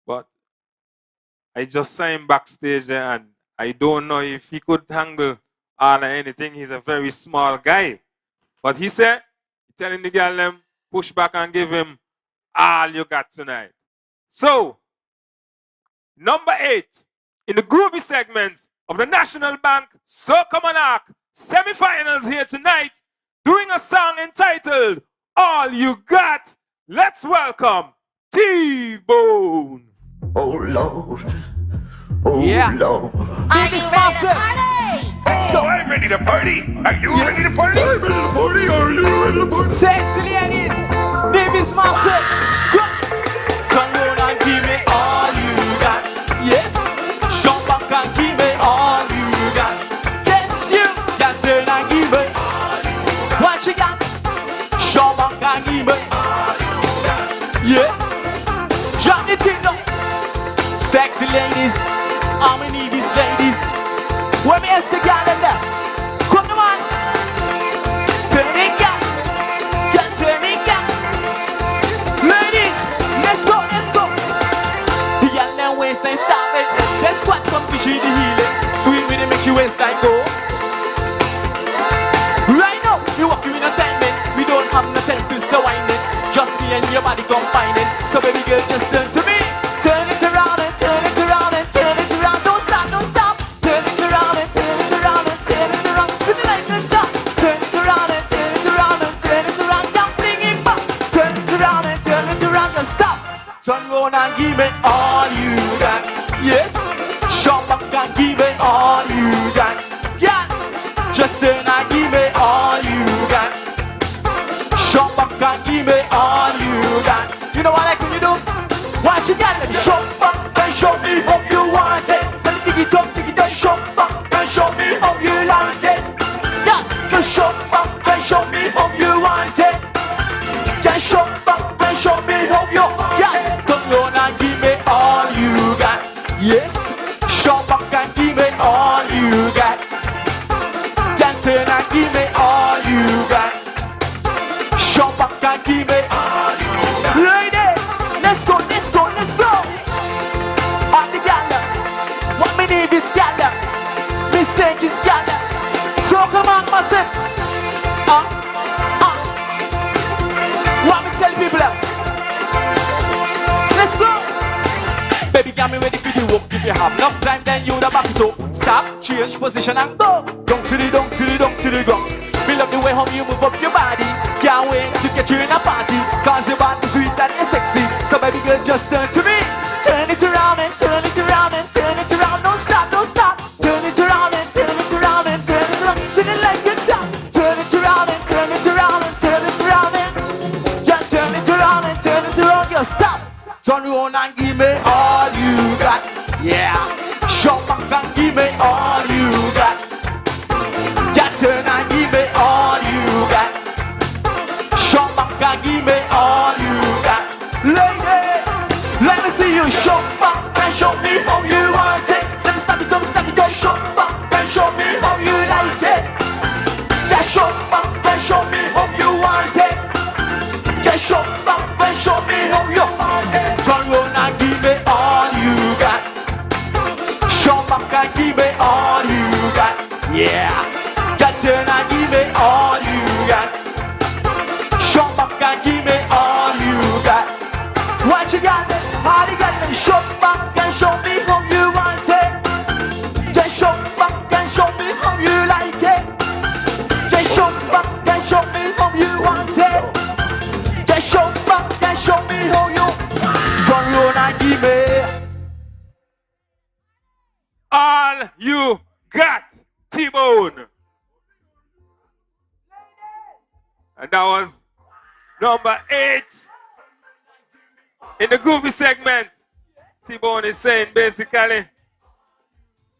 But I just saw him backstage there, and I don't know if he could handle all or anything. He's a very small guy. But he said, telling the girl them, push back and give him all you got tonight. So, number 8, in the groovy segments of the National Bank Soca Monarch semi-finals here tonight, doing a song entitled All You Got. Let's welcome T-Bone. Oh Lord, oh Yeah. Lord. Biggest massive. Let's go. I'm ready to party. Are you ready to party? I'm ready to party. Are you ready to party? Sexy ladies, Biggest massive. Turn round and give me all you got. Yes. Jump back and give me all you got. Yes, you can turn and give me all you got. What you got? Jump back and give me all you got. Yes. Drop the thing down. Sexy ladies, how many these ladies? Where me ask the girl in there? Come on. Turn it down. Get turn it down. Ladies, let's go, let's go. The girl now waistline stop it. Let's squat, come to she the healing. Sweet with it, make you waistline go. Right now, you walk in a time, man. We don't have no time to so whining. Just me and your body combining. So baby girl, just turn to me. Turn it around and turn it around and turn it around. Don't stop, don't stop. Turn it around and turn it around and turn it around. To the right and top. Turn it around and turn it around and turn it around. Now bring it back. Turn it around and turn it around. Now stop. Turn round and give me all you got. Yes. Show back and give me all you got. Yeah. Just turn and give me all you got. Show back and give me all you got. You know what I can you do? What you got? Let me show back and show me how you want it. Let me dig it up, show back and show me how you like it. Yeah, can show back and show me how you want it. Can show back and show me how you want it. Come on and give me all you got. Yes, show back and give me all you got. Can turn and give me all you got. Show back and give me all you got. Ladies, let's go, let's go, let's go. All the gala, what me need is gala. Me say this gala. So come on, massive. What me tell people? Let's go. Baby, get me ready for the walk. If you have enough time, then you the back it up. Stop, change position and go. Don't to the, don't to the, don't to the ground. Me love the way how you move up your body. Can't wait to get you in a party. Cause your body sweet and you're sexy. So baby girl, just turn to me. Turn it around and turn it around and turn it around. Don't stop, don't stop. Turn it around and turn it around and turn it around. Spin it like a top. Turn it around and turn it around and turn it around and just turn it around and turn it around. Just stop. Turn around and give me all you got. Yeah. Show back and give me all you got. Just turn and give me all you got. Show back and give me all you got. Lady, let me see you show back and show me how you want it. Let me stop it, don't stop it, don't show back and show me how you like it. Just show back and all you got. Show back and give me all you got. What you got? All you got? Show back and show me how you want it. Just show back and show me how you like it. Just show back and show me how you want it. Just show back and show me how you turn round and give me all you got. T-Bone. And that was number 8 in the groovy segment. T-Bone is saying basically,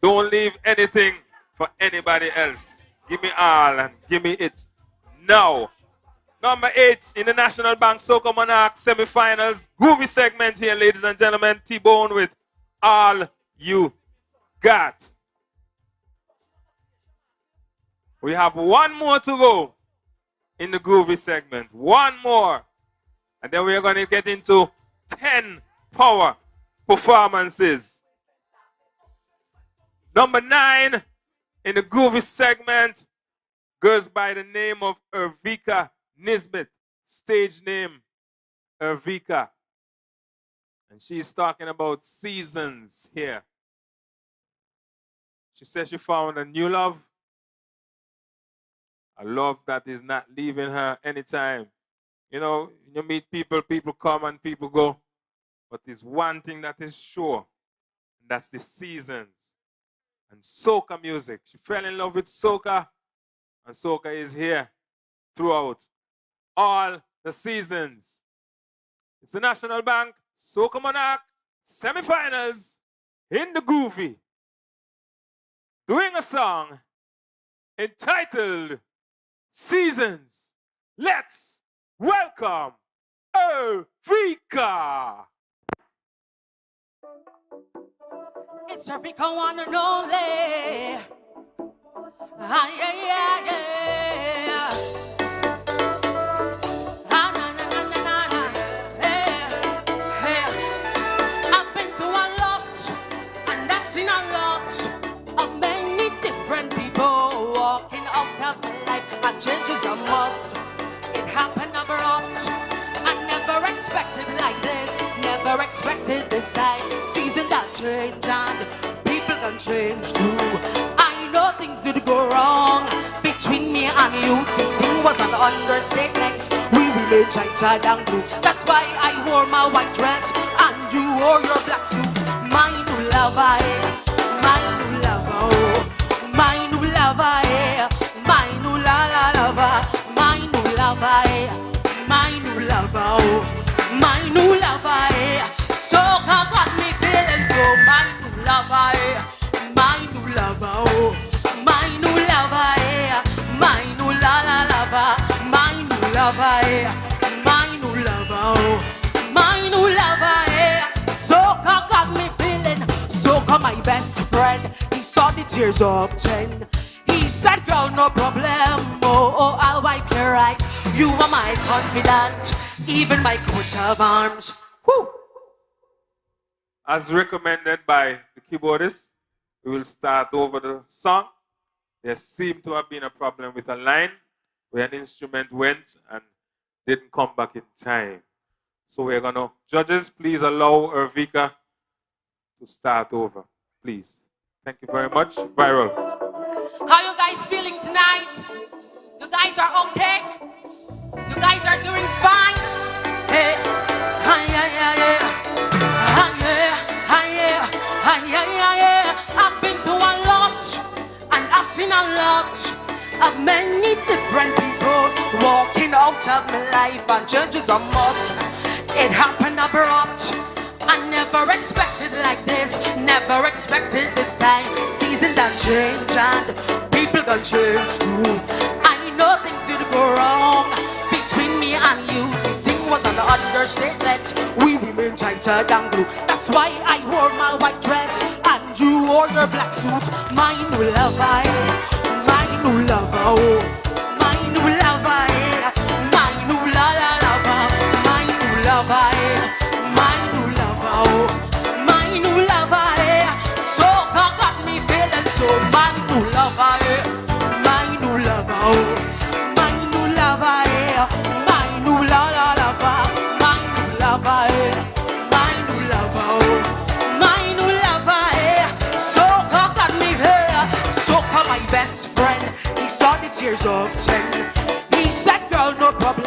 don't leave anything for anybody else. Give me all and give me it now. Number 8 in the National Bank Soca Monarch semi-finals. Groovy segment here, ladies and gentlemen. T-Bone with All You Got. We have one more to go in the groovy segment. One more. And then we're going to get into 10 power performances. Number 9 in the groovy segment goes by the name of Ervika Nisbet. Stage name, Ervika. And she's talking about seasons here. She says she found a new love. A love that is not leaving her anytime. You know, you meet people, people come and people go. But there's one thing that is sure, and that's the seasons. And soca music. She fell in love with soca, and soca is here throughout all the seasons. It's the National Bank Soca Monarch semi-finals in the groovy. Doing a song entitled Seasons. Let's welcome Ervika. It's Ervika one and only. Ah, yeah, yeah, yeah. Ah, na, na, na, na, na, na. Yeah, yeah. I've been through a lot, and I've seen a lot of many different people walking out of my life, and change is a must. It happened abrupt. I never expected like this, never expected this time. Season that change and people can change too. I know things would go wrong between me and you. The thing was an understatement. We remained tighter than glue. That's why I wore my white dress and you wore your black suit. My new lover, my new lover, oh. My new lover, my new lover, my new lover, my new lover, oh. My new lover, soca got me feeling so. My new lover, my new lover, oh. My new lover, my new lover, my new lover, my new lover, oh. My new lover, soca got me feeling. Soca my best friend, he saw the tears of 10. He said, girl, no problem, oh, I'll wipe your eyes. You are my confidant, even my coat of arms. Woo! As recommended by the keyboardist, we will start over the song. There seemed to have been a problem with a line where an instrument went and didn't come back in time. So we're going to, judges, please allow Ervika to start over, please. Thank you very much. Viral. How you guys feeling tonight? You guys are okay? You guys are doing fine? Hey, hi, yeah, yeah, yeah. Hi, yeah, hi, yeah, hi, yeah, yeah, yeah. I've been through a lot, and I've seen a lot of many different people walking out of my life, and change is a must. It happened abrupt. I never expected like this, never expected this time. Season that change and people can change too. I know things did go wrong between me and you. The thing was an understatement. We remain tighter than glue. That's why I wore my white dress and you wore your black suit. My new lover, my new lover, oh. My new lover, my new lover, my new lover, my new lover, oh. My new lover, soca got me feeling so. My new lover, my new lover, oh. tears of 10. He said, girl, no problem.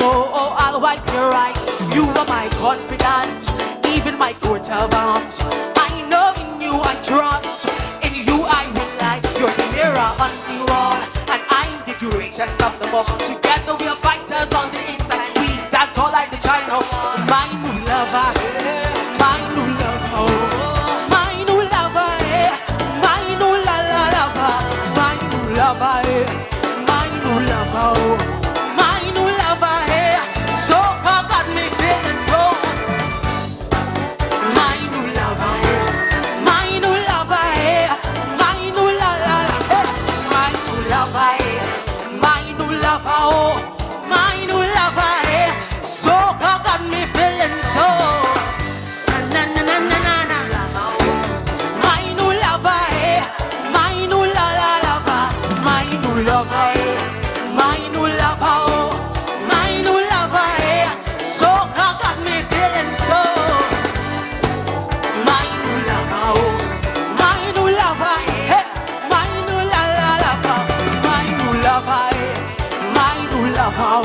Oh, I'll wipe your eyes. You are my confidant, even my coat of arms. I know in you I trust. In you I rely. You're the mirror on the wall, and I'm the greatest of them all. Together we are fighters on the inside. We stand tall like the China. My new lover, my new lover, my new lover, my new lover, my new lover, my new lover, my new lover. Soca got me feeling so. My new lover, my new lover, my new lover, my new lover, my new lover, my new lover. Soca got me feeling so. My new lover, my new lover, my new lover, my new lover, my new lover. Soca got me feeling so. My new lover, my new lover, my new lover, my new lover, my new lover,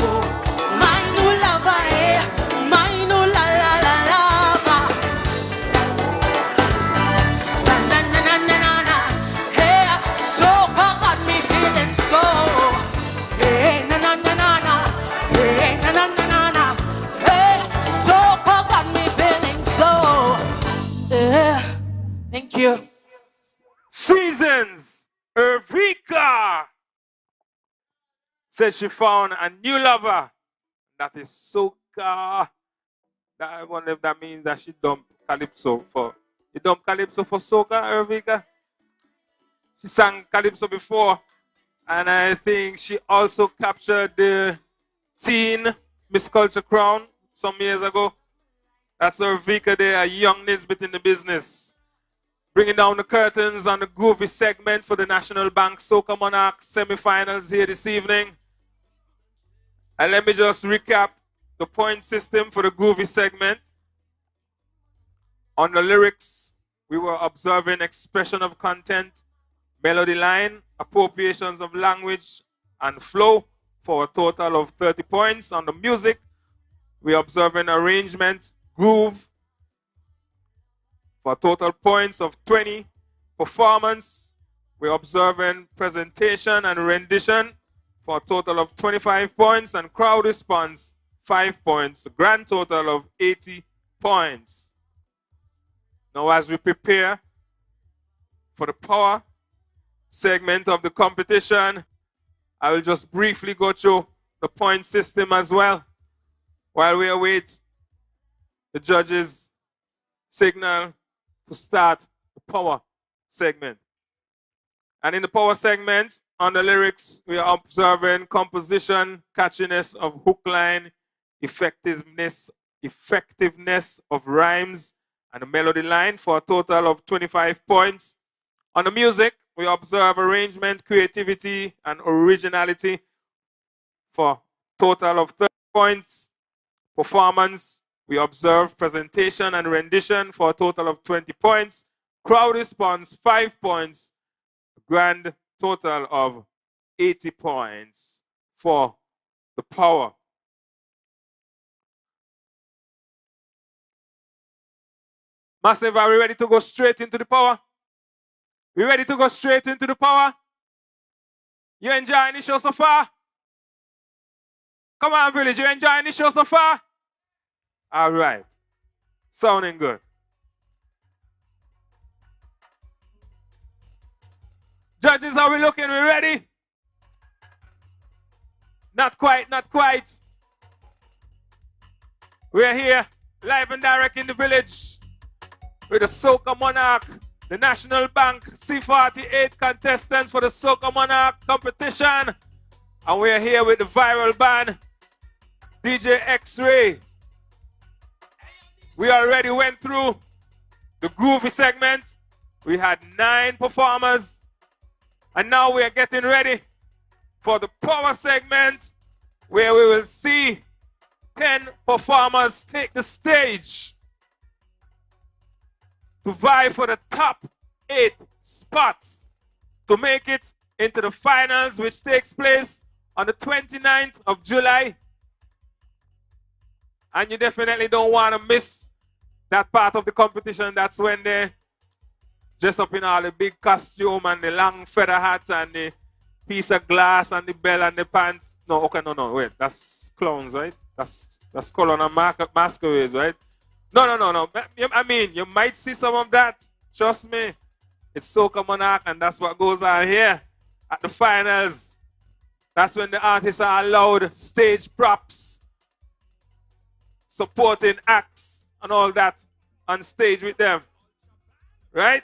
my new lover, my new lover. Na na na na na na na. Hey, soca got me feeling so. Hey, na na na na na. Hey, na na na na na. Hey, soca got me feeling so. Yeah. Thank you. Seasons, Ervika says she found a new lover. That is Soca. I wonder if that means that she dumped Calypso for. You dumped Calypso for Soca, Ervika? She sang Calypso before. And I think she also captured the teen Miss Culture crown some years ago. That's Ervika there, a young Nisbet in the business. Bringing down the curtains on the groovy segment for the National Bank Soca Monarch semi-finals here this evening. And let me just recap the point system for the groovy segment. On the lyrics, we were observing expression of content, melody line, appropriations of language, and flow for a total of 30 points. On the music, we're observing arrangement, groove, for total points of 20. Performance, we're observing presentation and rendition for a total of 25 points, and crowd response, 5 points, a grand total of 80 points. Now as we prepare for the power segment of the competition, I will just briefly go through the point system as well while we await the judges' signal to start the power segment. And in the power segment, on the lyrics, we are observing composition, catchiness of hook line, effectiveness of rhymes, and a melody line for a total of 25 points. On the music, we observe arrangement, creativity, and originality for a total of 30 points. Performance, we observe presentation and rendition for a total of 20 points. Crowd response, 5 points. Grand total of 80 points for the power. Massive, are we ready to go straight into the power? We ready to go straight into the power? You enjoying the show so far? Come on, Village, you enjoying the show so far? All right. Sounding good. Judges, how we looking? We ready? Not quite, not quite. We're here, live and direct in the village with the Soca Monarch, the National Bank C48 contestants for the Soca Monarch competition. And we're here with the viral band, DJ X-Ray. We already went through the groovy segment. We had 9 performers. And now we are getting ready for the power segment, where we will see 10 performers take the stage to vie for the top 8 spots to make it into the finals, which takes place on the 29th of July. And you definitely don't want to miss that part of the competition. That's when they dress up in all the big costume and the long feather hats and the piece of glass and the bell and the pants. No, okay, no, wait. That's clowns, right? That's clown and masquerades, right? No. I mean, you might see some of that. Trust me. It's Soca Monarch, and that's what goes on here at the finals. That's when the artists are allowed stage props, supporting acts, and all that on stage with them. Right?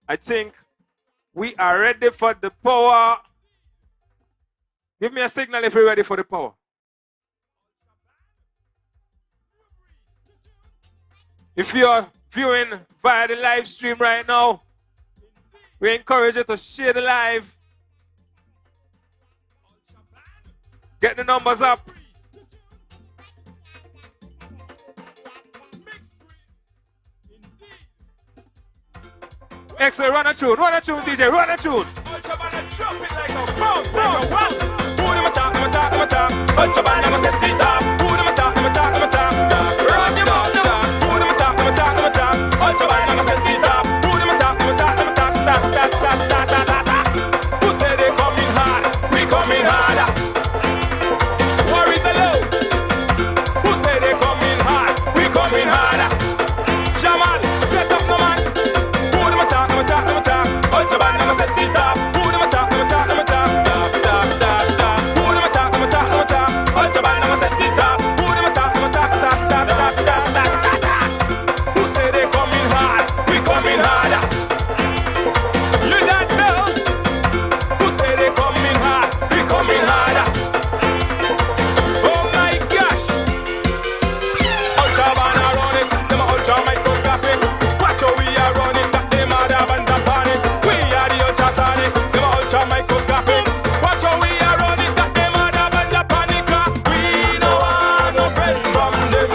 I think we are ready for the power. Give me a signal if you're ready for the power. If you're viewing via the live stream right now, we encourage you to share the live. Get the numbers up. Excellent, run a tune, DJ, run a tune. Who say they coming hard? We coming harder. Worries alone. Who say they coming hard? We coming harder. Jamal, set up no man. Who them attack? Ultra band, I'ma set it up. Who them attack? Who them attack? Ultra band, I'ma set it up. Who them attack? Who say they coming hard? We coming harder. You don't know. Who say they coming hard? We coming harder. Oh my gosh. Ultra band are on it. Them a ultra microscopic. Watch how we are running. That them are the bands upon it. We are the ultra sonic. Them a ultra microscopic. Watch how we are running. That them are the bands upon it. We no want no friend from them.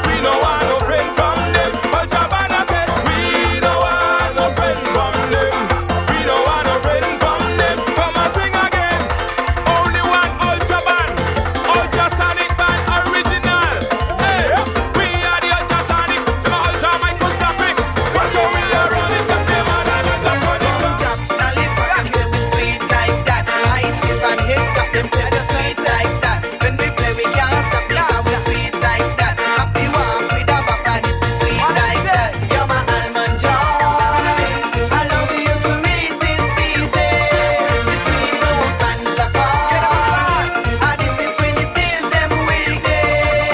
We no want no friend from them. Ultra band a say we no want no friend from them. We no want no friend from them. Come and sing again. Only one ultra band. Ultra sonic band original. Hey, we are the ultra sonic. Them a ultra microscopic. Watch how we are running. That them are the bands upon it. Now live back and say we sweet like that. I sip and hit up them say we sweet like that. When we play we can't stop because we sweet like that. Happy walk with a papa, this is sweet like that. You're my almond joy. I love you to Reese's Pieces. The sweet tooth fans are gone. And this is when it sees them weekdays.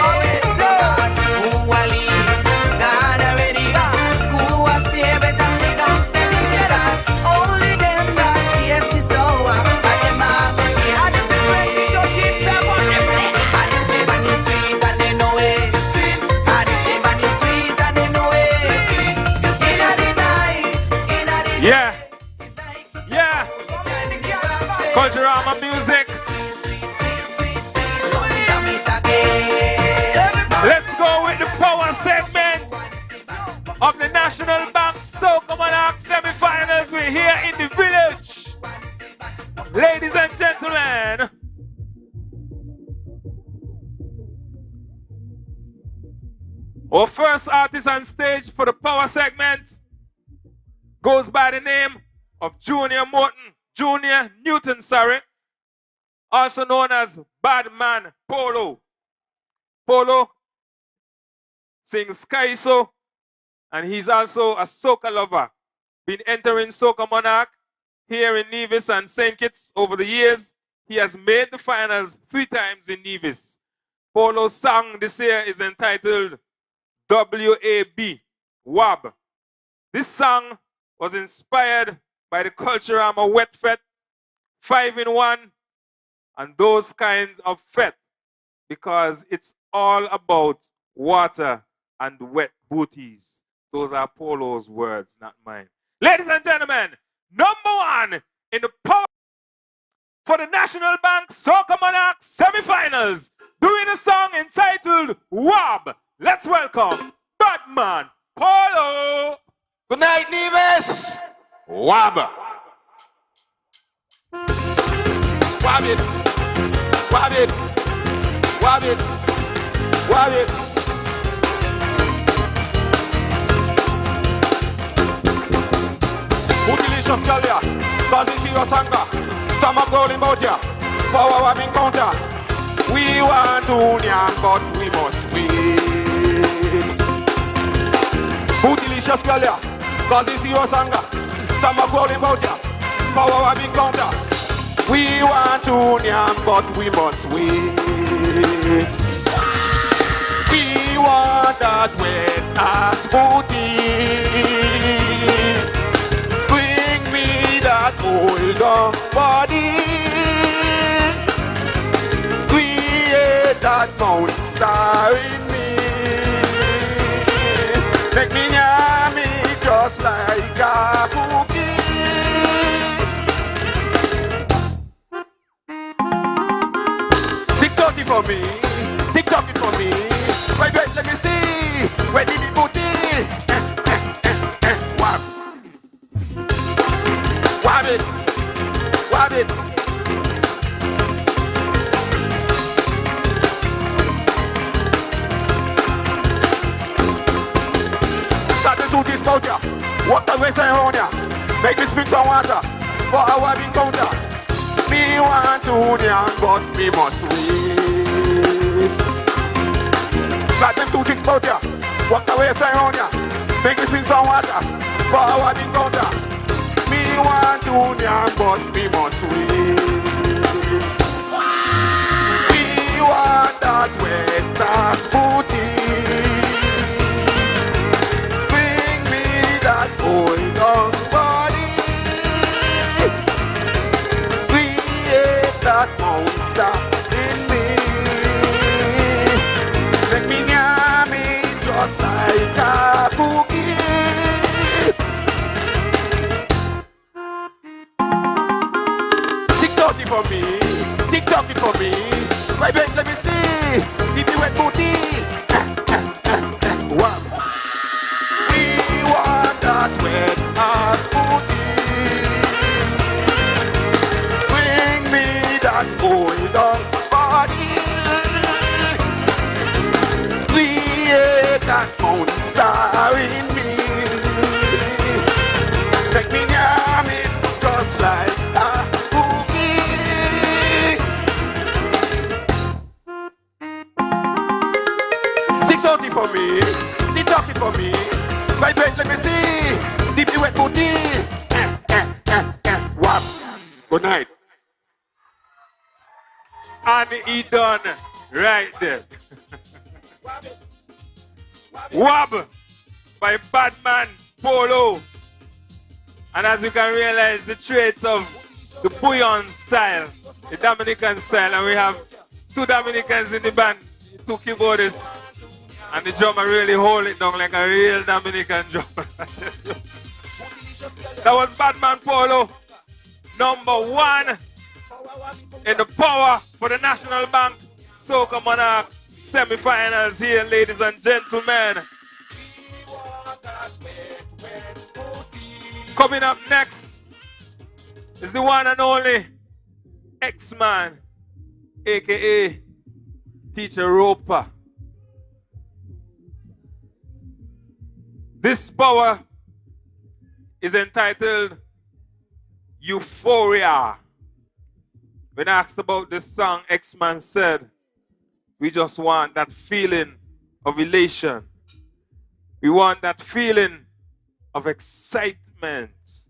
Because who will leave? Gone already. Who will stay? Better sit down steady. Because only them that taste the sour. And them have the taste. And this is when you keep them on the plate. And this is when you sweet and they know it. And this is when you sweet and they know it. You see that the night, in the Yeah, it's like you yeah. Culturama music. so we jam it again. Let's go with the power segment of the National Bank Soca Monarch semi-finals. We're here in the village. Ladies and gentlemen, our first artist on stage for the power segment goes by the name of Junior Newton, also known as Badman Polo. Polo sings Kaiso, and he's also a soca lover. Been entering Soca Monarch here in Nevis and St. Kitts over the years. He has made the finals 3 times in Nevis. Polo's song this year is entitled WAB, WAB. This song was inspired by the Culturama Wet Fete, 5-in-1, and those kinds of fete, because it's all about water and wet booties. Those are Polo's words, not mine. Ladies and gentlemen, #1 in the power for the National Bank Soca Monarch semi-finals, doing a song entitled WAB. Let's welcome Badman Polo. Good night, Nevis. Wab. Wab it. Wab it. Wab it. Wab it. Delicious girl, yeah. Cause you see your anger. Stomach rolling about ya. For our encounter. We want union, but we must wait. Who delicious girl, yeah. Cause you see your anger. Stomach rolling about ya. For our encounter. We want union, but we must wait. We want that wet ass booty. That old body, create that mountain star in me. Make me yummy just like a cookie. TikTok it for me, TikTok it for me. Wait, let me see. Where did the booty? Wow. Wab it, wab it. Start to do this bout ya. Walk the way around ya. Make me speak some water for our encounter. Me want to union, but me must wait. Start them 2 chicks bout ya. Walk the way around ya. Make me speak some water for our encounter. Me want union, but me must wait. We want that wet ass booty. Bring me that old dog body. Create that monster in me. Make me yummy just like a cookie. For me, TikTok it for me. Wait, let me see. Give me wet booty. Wow. We want that wet ass booty. Bring me that old body. Create that monster in me. Make me yam it just like a for me, they talk it for me. Wait, let me see. Deeply wet booty. Wap. Good night. And he done right there. Wab by Badman Polo. And as we can realize, the traits of the Bouillon style, the Dominican style, and we have 2 Dominicans in the band, 2 keyboardists. And the drummer really hold it down like a real Dominican drummer. That was Badman Polo, #1 in the power for the National Bank Soca Monarch semi-finals here, ladies and gentlemen. Coming up next is the one and only X-Man, aka Teacher Roper. This power is entitled Euphoria. When asked about this song, X-Man said, we just want that feeling of elation. We want that feeling of excitement.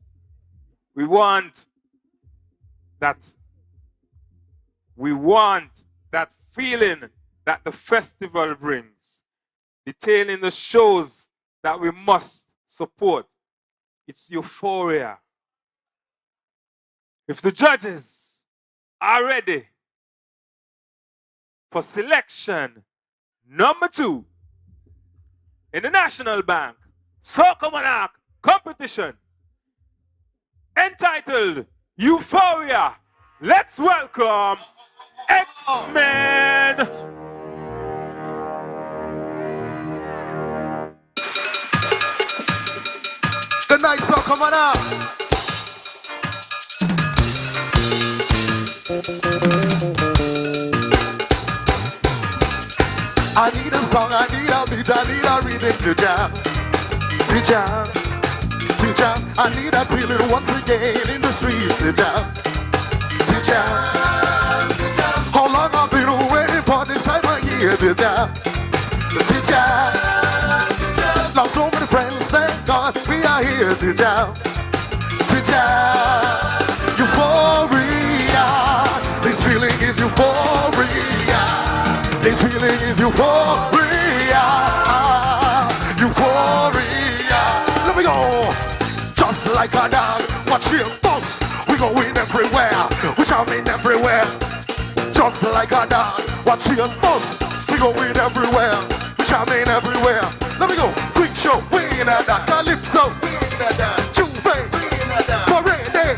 We want that feeling that the festival brings, detailing the shows that we must support. It's euphoria. If the judges are ready for selection #2 in the National Bank Soca Monarch competition entitled Euphoria, let's welcome X-Men. Good night, Soca Monarch. I need a song, I need a beat, I need a rhythm to jam. To jam, to jam. I need that feeling once again in the streets to jam. To jam. How long I've been waiting for this time of year to jam. To jam. Lost so many friends, thank God we are here to jam. To jam. Euphoria. This feeling is euphoria. This feeling is euphoria. Euphoria. Let me go. Just like a dog, watch him bust. We going everywhere. We coming everywhere. Just like a dog, watch him bust. We going everywhere. We coming everywhere. Let me go. Quick show. We in a calypso. Juve. Parade.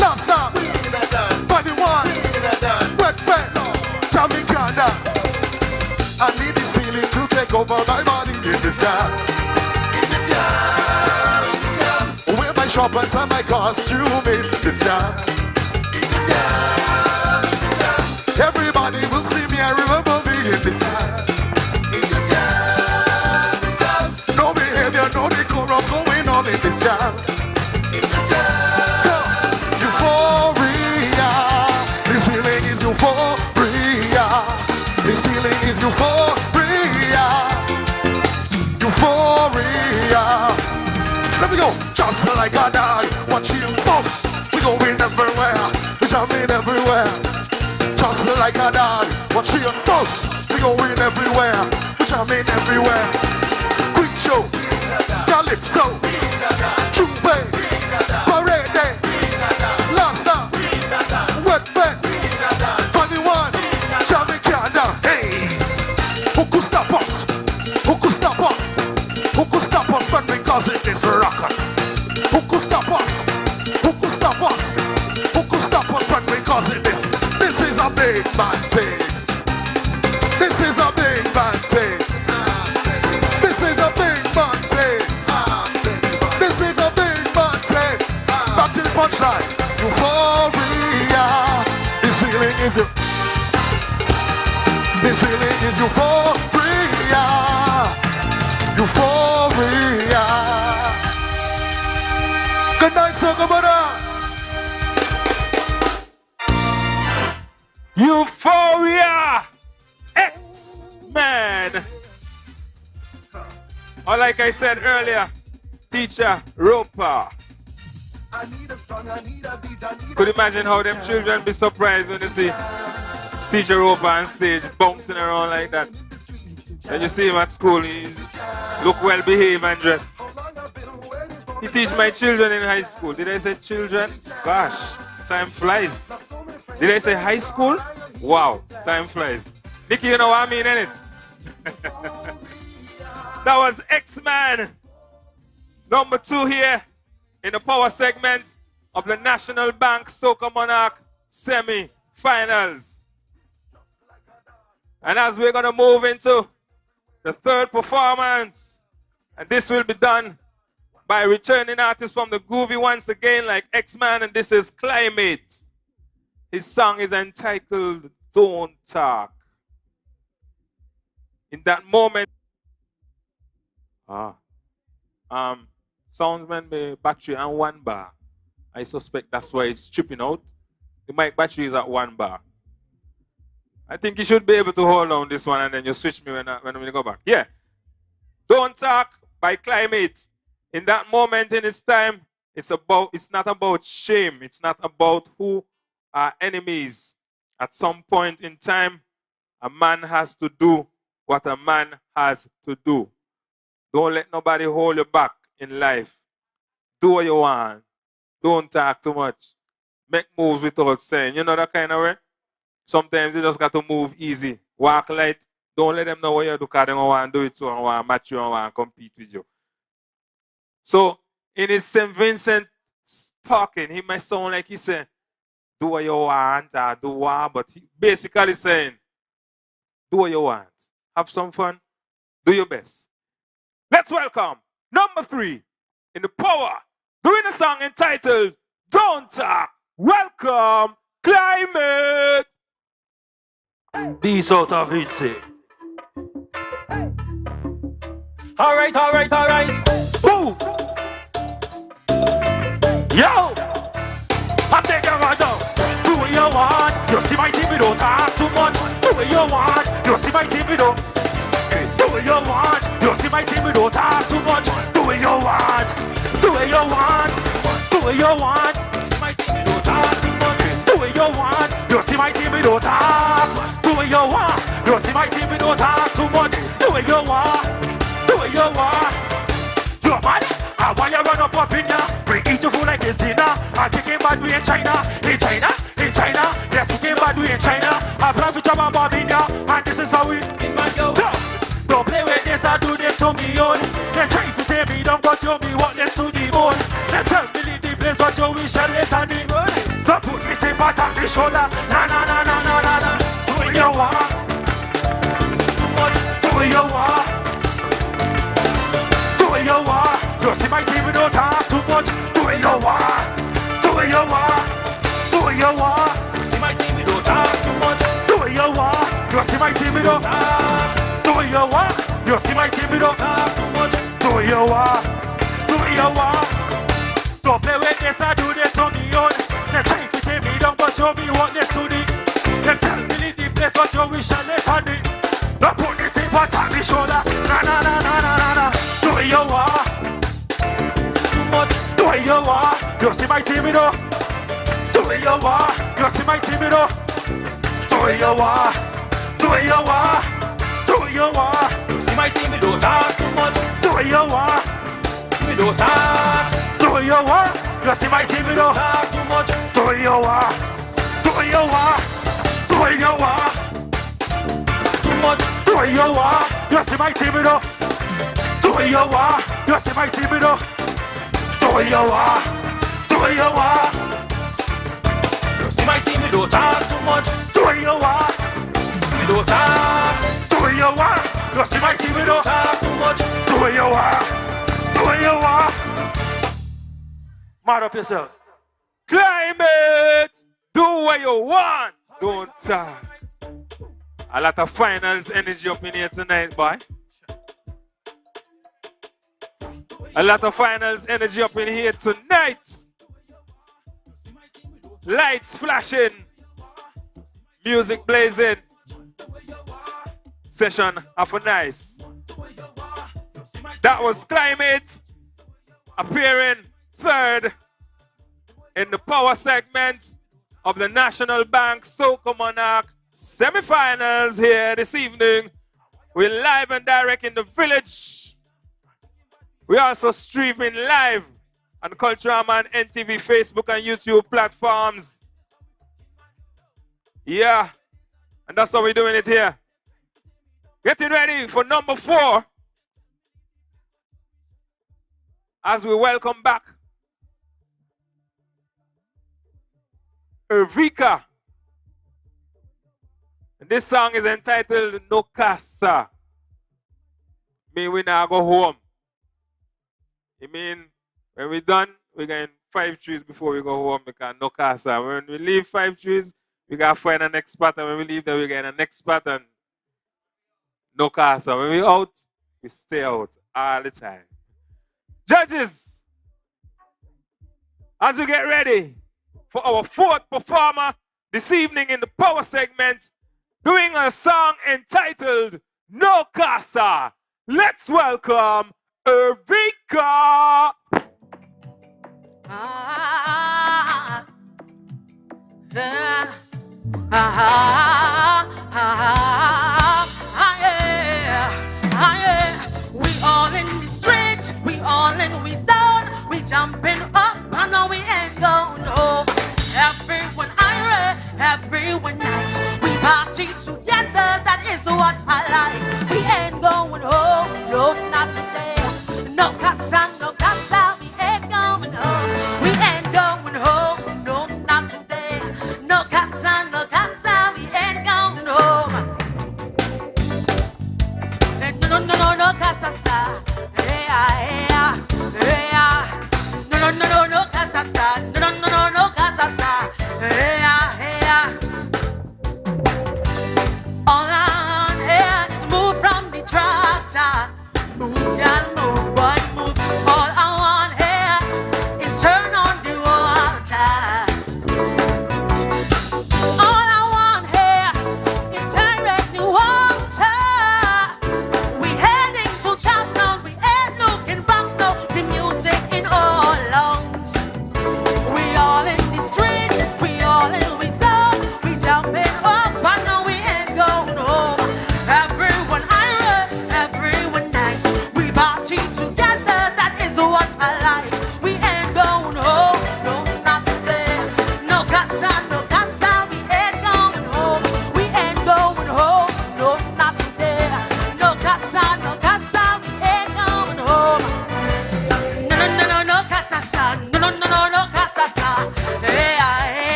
Last stop. 51. Wet fat. Jamaica. I need this feeling to take over my body in this jam. In this jam. Wear my shoppers and my costume in this jam. In this jam. Everybody will see me and remember me in this jam. In this jam. No behavior, no decorum going on in this jam. In this jam. Euphoria. This feeling is euphoria. This feeling is euphoria. Euphoria. Let me go. Just like a dog, watch him bust. We going everywhere. We jumping everywhere. Just like a dog, watch him bust. We going everywhere. We jumping everywhere. Quick show. Calypso. Juve. Parade. Last stop. Wet vet. Funny one. Jamaica. Hey. Who could stop us? Who could stop us? Who could stop us when we cause it is ruckus? Who could stop us? Who could stop us? Who could stop us when we cause it this? This is a big man thing. This is a big man thing. This is a big man thing. This is a big man thing. Back to the punchline. Euphoria. This feeling is a This feeling is euphoria. Euphoria. Good night, Soca. Euphoria! X-Man! Or like I said earlier, Teacher Roper. Could imagine how them children be surprised when they see Teacher Roper on stage bouncing around like that. And you see him at school, he look well behaved and dressed. He teach my children in high school. Did I say children? Gosh, time flies. Did I say high school? Wow, time flies. Nicky, you know what I mean, innit? That was X-Man. Number 2 here in the power segment of the National Bank Soca Monarch semi-finals. And as we're going to move into the third performance, and this will be done by returning artists from the Groovy once again, like X-Man, and this is Climate. His song is entitled Don't Talk. In that moment, soundsman may battery and 1 bar. I suspect that's why it's tripping out. The mic battery is at 1 bar. I think you should be able to hold on this one and then you switch me when we go back. Yeah. Don't Talk by Climate. In that moment in its time, it's not about shame. It's not about who are enemies. At some point in time, a man has to do what a man has to do. Don't let nobody hold you back in life. Do what you want. Don't talk too much. Make moves without saying. You know that kind of way? Sometimes you just got to move easy. Walk light. Don't let them know what you do because they don't want to do it too and want to match you and want to compete with you. So, in his St. Vincent talking, he might sound like he said, do what you want or do what, but he basically saying, do what you want. Have some fun. Do your best. Let's welcome number 3 in the power, doing a song entitled Don't Talk. Welcome, Climate. Beast out of it, say. Alright. Boom! Yo! I'm taking right now. Do what you want. You see my team, we don't talk too much. Do what you want. You see my team, we don't. Do what you want. You see my team, we don't talk too much. Do what you want. Do what you want. Do what you want. My team, we don't talk too much. Do what you want. You see my team, we don't talk. Do what you want. You see my team, we don't talk too much. Do what you want. Do what you want. You're mad. I want you run up in ya. Bring eat your food like it's dinner. I kick it bad way in China. In China. Yes, we came bad way in China. I plan to chop up in ya. And this is how we in my go. Don't play with this, I do this on me own. They try to say me don't got you me what this to the bone. They tell me leave the place but you we shall let on the road. Don't put me tape on the shoulder. Na. Do what you want. Do what you want. Do what you want. You see my team, we don't talk too much. Do what you want. Do what you want. Do what you want. See my team, we don't talk too much. Do what you want. You see my team, we don't talk. Do what you want. You see my team, we don't talk too much. Do what you want. Do what you want. Don't play with this, I do this on me own. They try to take me down, but show me what they do. They tell me leave the place, but you wish I let on it. Don't put the tape on the shoulder. Na. Do what you want. Do what you want. You see my team, you know. Do what you want. You see my team, you know. Do what you want. Do what you want. Do what you want. You see my team, you don't talk too much. Do what you want. We don't talk. Do what you want. You see my team, you don't talk too much. Do what you want. Do what you want. Do what you want. Too much. Do what you want. You see my team, you know. Do what you want. You see my team, you know. Do what you want. Do what you want. You see my team, we don't talk too much. Do what you want. We don't talk. Do what you want. You see my team, we don't talk too much. Do what you want. Do what you want. Mad up yourself. Climate. Do what you want. Don't talk. A lot of finals energy up in here tonight, boy. A lot of finals energy up in here tonight. Lights flashing. Music blazing. Session of a nice. That was Climate appearing third in the power segment of the National Bank Soca Monarch semi-finals here this evening. We're live and direct in the village. We're also streaming live on Culturama and NTV, Facebook and YouTube platforms. Yeah, and that's how we're doing it here. Getting ready for number 4 as we welcome back Ervika. This song is entitled No Casa. Mean we now go home. It mean when we're done, we're going 5 trees before we go home because no casa. When we leave 5 trees, we gotta find a next spot, and when we leave, then we get a next spot and no casa. When we out, we stay out all the time. Judges, as we get ready for our 4th performer this evening in the power segment, doing a song entitled No Casa, let's welcome Ervika. We all in the street, we all in we zone, we jumping up, I know we ain't going home. Everyone irate, everyone nice, we party together, that is what I like. We ain't going home, no, not today. No casa, we ain't going home. We ain't going home, no, not today. No casa, we ain't going home. No casa, hey, no casa, no casa, hey,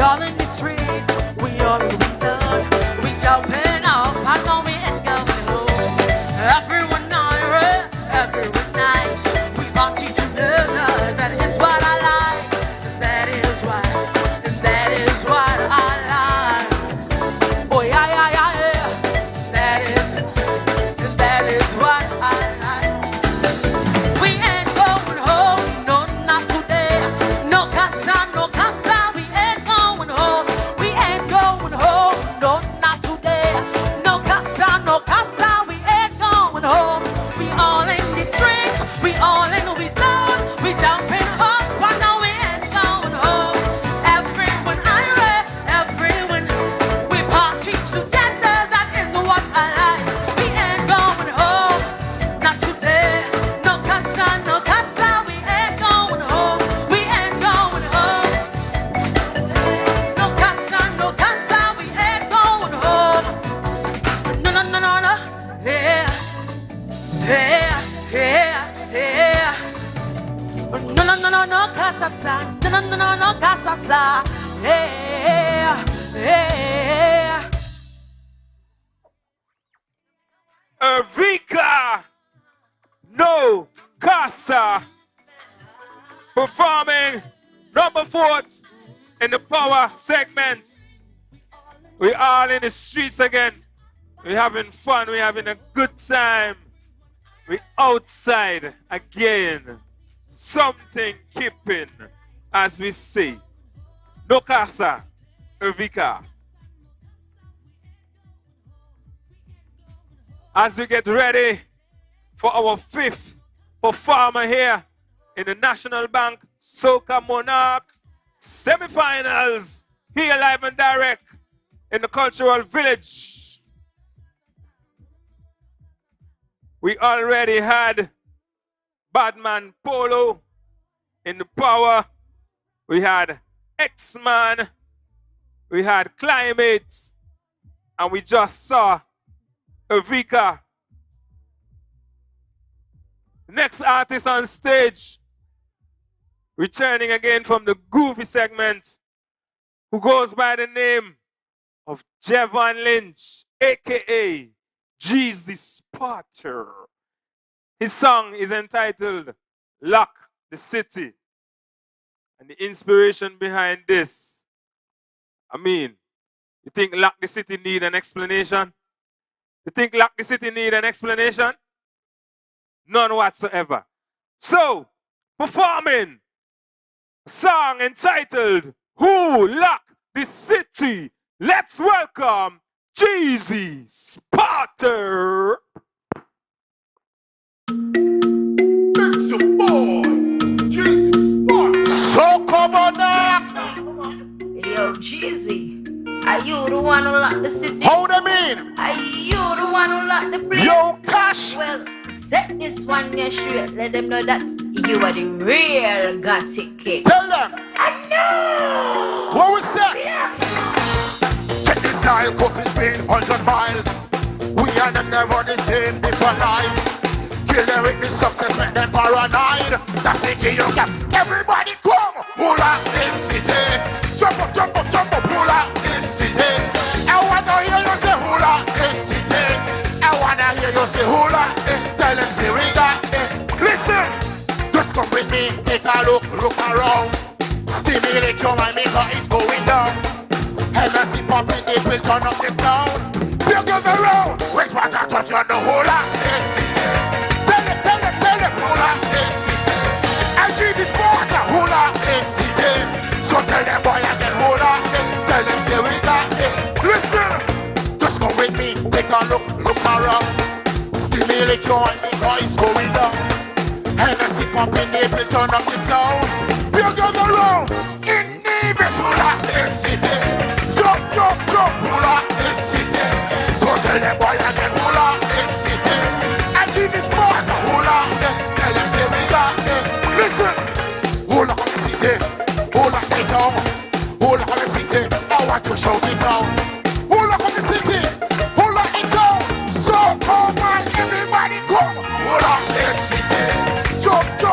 all in the streets, we all in reason. We jumping up, I know we ain't going home. Everyone irate, everyone nice. We party together, that is what I like. That is what I like. Oh yeah, yeah, yeah, yeah. That is what I like. We ain't going home, no, not today. No casa, we ain't going home. We ain't going home, no, not today. No casa, we ain't going home. We all in the streets, we all in we zone. We jumping up, but no, we ain't going home. Everyone irate, everyone, we party together, that is what I like. We ain't going home, not today. No casa, we ain't going home. We ain't going home. No casa, we ain't going home. No, yeah, yeah, yeah, yeah. No, casa, no, casa, yeah, yeah. Erika, no casa, performing number 4 in the power segment. We all in the streets again. We having fun. We having a good time. We outside again. Something keeping, as we say. No casa, Erika. As we get ready for our 5th performer here in the National Bank Soca Monarch semi-finals, here live and direct in the Cultural Village. We already had Badman Polo in the power. We had X-Man. We had Climate. And we just saw Erika. Next artist on stage, returning again from the Goofy segment, who goes by the name of Jevon Lynch, aka Jeezy Spotter. His song is entitled Lock the City. And the inspiration behind this, I mean, you think Lock the City need an explanation? You think Lock the City need an explanation? None whatsoever. So, performing a song entitled Who Locked the City? Let's welcome Jeezy Spotter. It's your boy, Jesus Spotter. So come on now. Yo, Jeezy, are you the one who locked the city? How them in? Are you the one who locked the place? Yo, Cash. Well, set this one here straight. Let them know that you are the real gothic kid. Tell them. I know. What was that? Yes. Check this style, cause it's been 100 miles. We are never the same, different lives. Kill them with the success, make them paranoid. That thinking you can. Everybody come, pull out this city. Jump up, jump up, jump up, pull out this city. I wanna hear you say, pull out this city. I wanna hear you say, pull out this. Tell them, say, we got it. Listen, just come with me, take a look around. Stimulate your mind, because it's going down. Hennessy popping, it will turn up the sound. Bugles around, where's what I touch on the whole lot. Tell them, who lot this city. And Jesus Spotter, who lot this city. So tell them, boy, again, who lot this. Tell them, say we got it. Listen, just come with me, take a look around. Stimulate your mind, because it's going down. Hennessy popping, it will turn up the sound. Bugles around, in Nevis, who lot this city. Jump, who lot this city. So tell them, boy, again, who lot this city. And Jesus Spotter, who lot this. Tell them, say we got it. Listen, who lot the city. Who lot the town. Who lot the city. I want to shout it out. Who lot the city. Who lot the town. So come on, everybody come. Who lot this city. Jump, who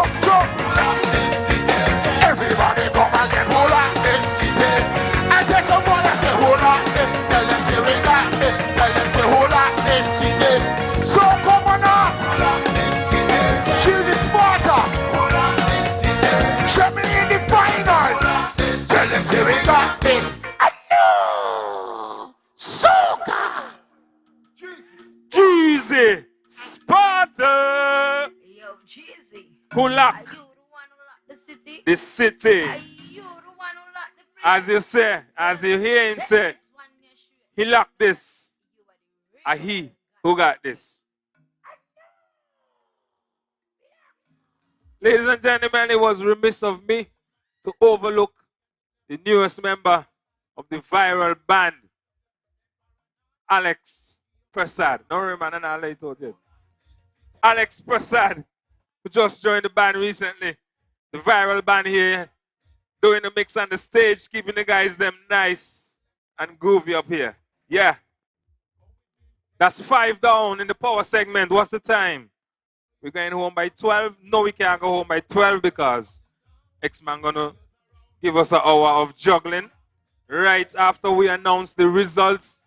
lot this city. Everybody come again, who lot this city. And Who locked? Are you the one who locked the city? The city. Are you the one who locked the place? As you say, as you hear him say, This one you shoot. he locked this. You are the real He who got this. Ladies and gentlemen, it was remiss of me to overlook the newest member of the viral band, Alex Prasad. No, remember, and I'll let you yet. Alex Prasad, who just joined the band recently. The viral band here, doing the mix on the stage, keeping the guys them nice and groovy up here. Yeah. That's 5 down in the power segment. What's the time? We're going home by 12. No, we can't go home by 12 because X-Man gonna give us an hour of juggling right after we announce the results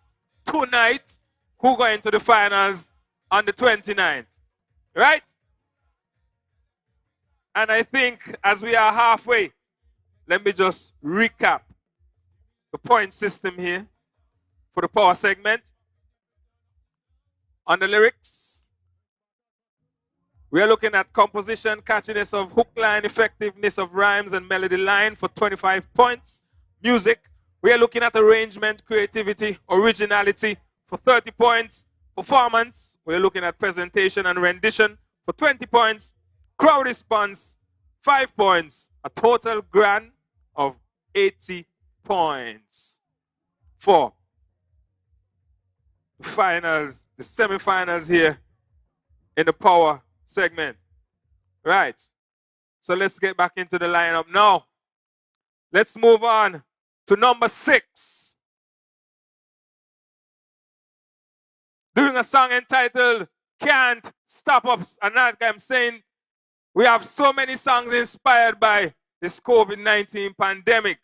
tonight. Who going to the finals on the 29th? Right? And I think as we are halfway, let me just recap the point system here for the power segment. On the lyrics, we are looking at composition, catchiness of hook line, effectiveness of rhymes and melody line for 25 points. Music, we are looking at arrangement, creativity, originality for 30 points. Performance, we are looking at presentation and rendition for 20 points. Crowd response, 5 points. A total grand of 80 points. For the finals, the semi-finals here in the power segment. Right. So let's get back into the lineup now. Let's move on to number 6. Doing a song entitled Can't Stop Us. And like I'm saying, we have so many songs inspired by this COVID-19 pandemic.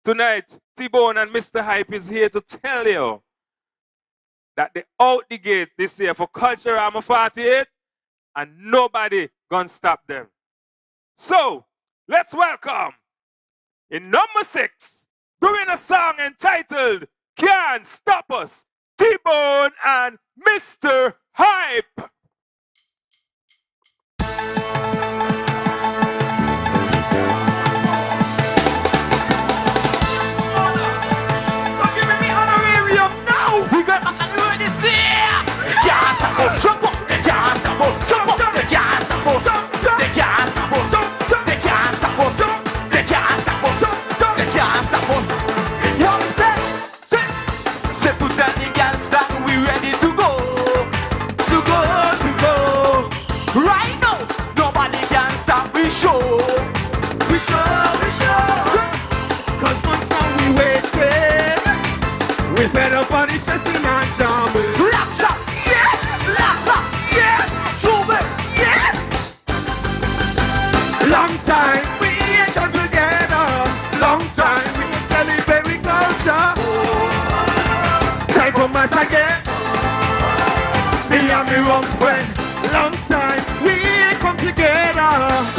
Tonight, T-Bone and Mr. Hype is here to tell you that they out the gate this year for Culturama 48 and nobody gonna stop them. So, let's welcome, in number 6, doing a song entitled Can't Stop Us, T-Bone and Mr. Hype. We got back and we're this year. They can't stop us. Jump up. They can't stop us. Jump up. They can't stop us. They can't stop us. They can't stop us. They can't stop us. They can't stop us. What we say? Say put on the gas and we ready to go. To go, to go. Right now, nobody can stop we show. We show, we show. Cause once now we waiting. We fed up on the chasing and jamming. Rapture, yeah! Lasta, yeah! Trouble, yeah! Long time we ain't just together. Long time we ain't celebrate we culture. Time for mass again. Me and me wrong friend. Long time we ain't come together.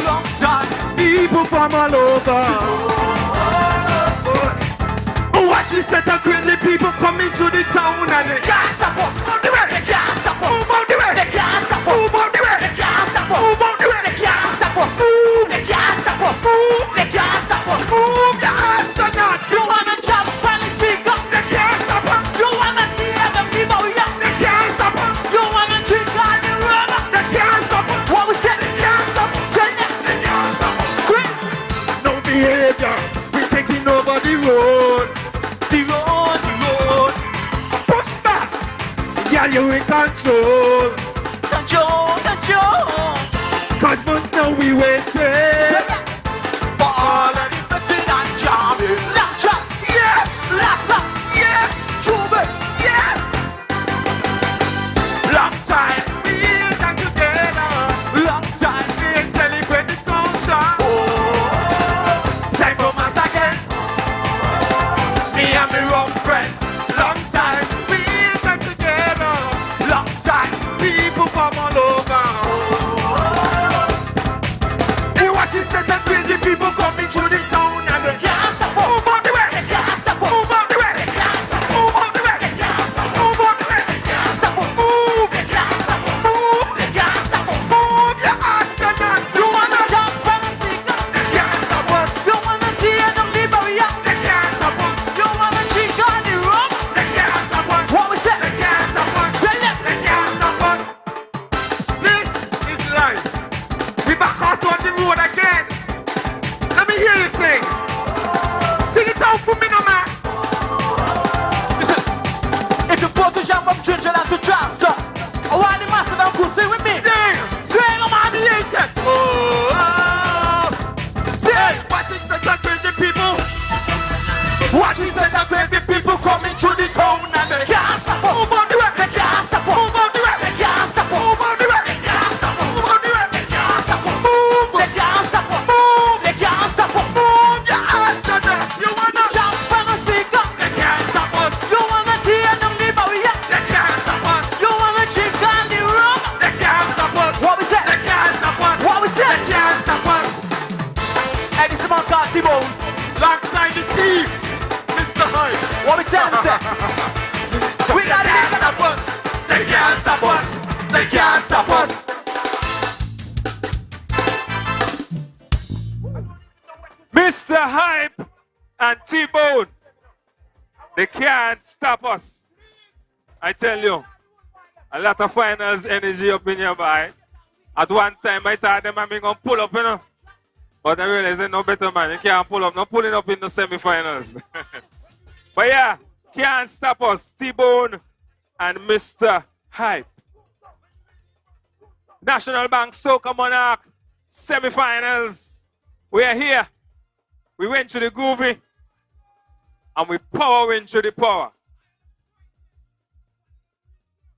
Long time, People from all over. Watch this set of crazy people coming through the town and they can't stop us. move out the way. They can't stop us. Move out the way. They can't stop us. Move out the way. They can't stop us. Move out the way. They can't stop us. Move. They can't stop us. They can't stop us. Move your astronaut. You wanna jump and speak up? They can't stop us. You wanna tear them people up? They can't stop us. You wanna drink all the rum? They can't stop us. What we say? They can't stop us. Say that. They can't stop us. Sweet. No behavior. We taking over the road. The road, the road. Push back. Yeah, you in control. Control, control. Cause months now we waiting. For all of the betting and jamming. Laptop, yeah. Lasta, yeah. Trouble, yeah. Long time we ain't come together. Long time. We ain't celebrate the culture. Time for mass again. Me and me wrong friends. Long time we ain't come together. Long time. People from all over. Hey, watch this set of crazy people coming through the town and they can't stop us. Move on the way, they can't stop us. Move on the way, they can't stop us. Move on the way, they can't stop us. Move on the way, they can't stop us. Move, they can't stop us. Move, they can't stop us. Move your ass to them. You wanna jump and speak up? They can't stop us. You wanna tear down the barrier? They can't stop us. You wanna drink on the rum? They can't stop us. What we say? They can't stop us. What we say? They can't stop us. Hey, this is my car, T-Bone. Alongside the thief, Mr. Hyde. What we tell them, sir? We got it. Stop us. They can't stop us. They can't stop us. Mr. Hype and T-Bone, they can't stop us. I tell you, a lot of finals energy up in your boy. At one time, I thought them having gonna pull up, you know. But I realize there's no better man. You can't pull up. Not pulling up in the semi-finals. But yeah, can't stop us. T-Bone and Mr. Hype. National Bank Soca Monarch semi-finals. We are here. We went to the groovy and we power into the power.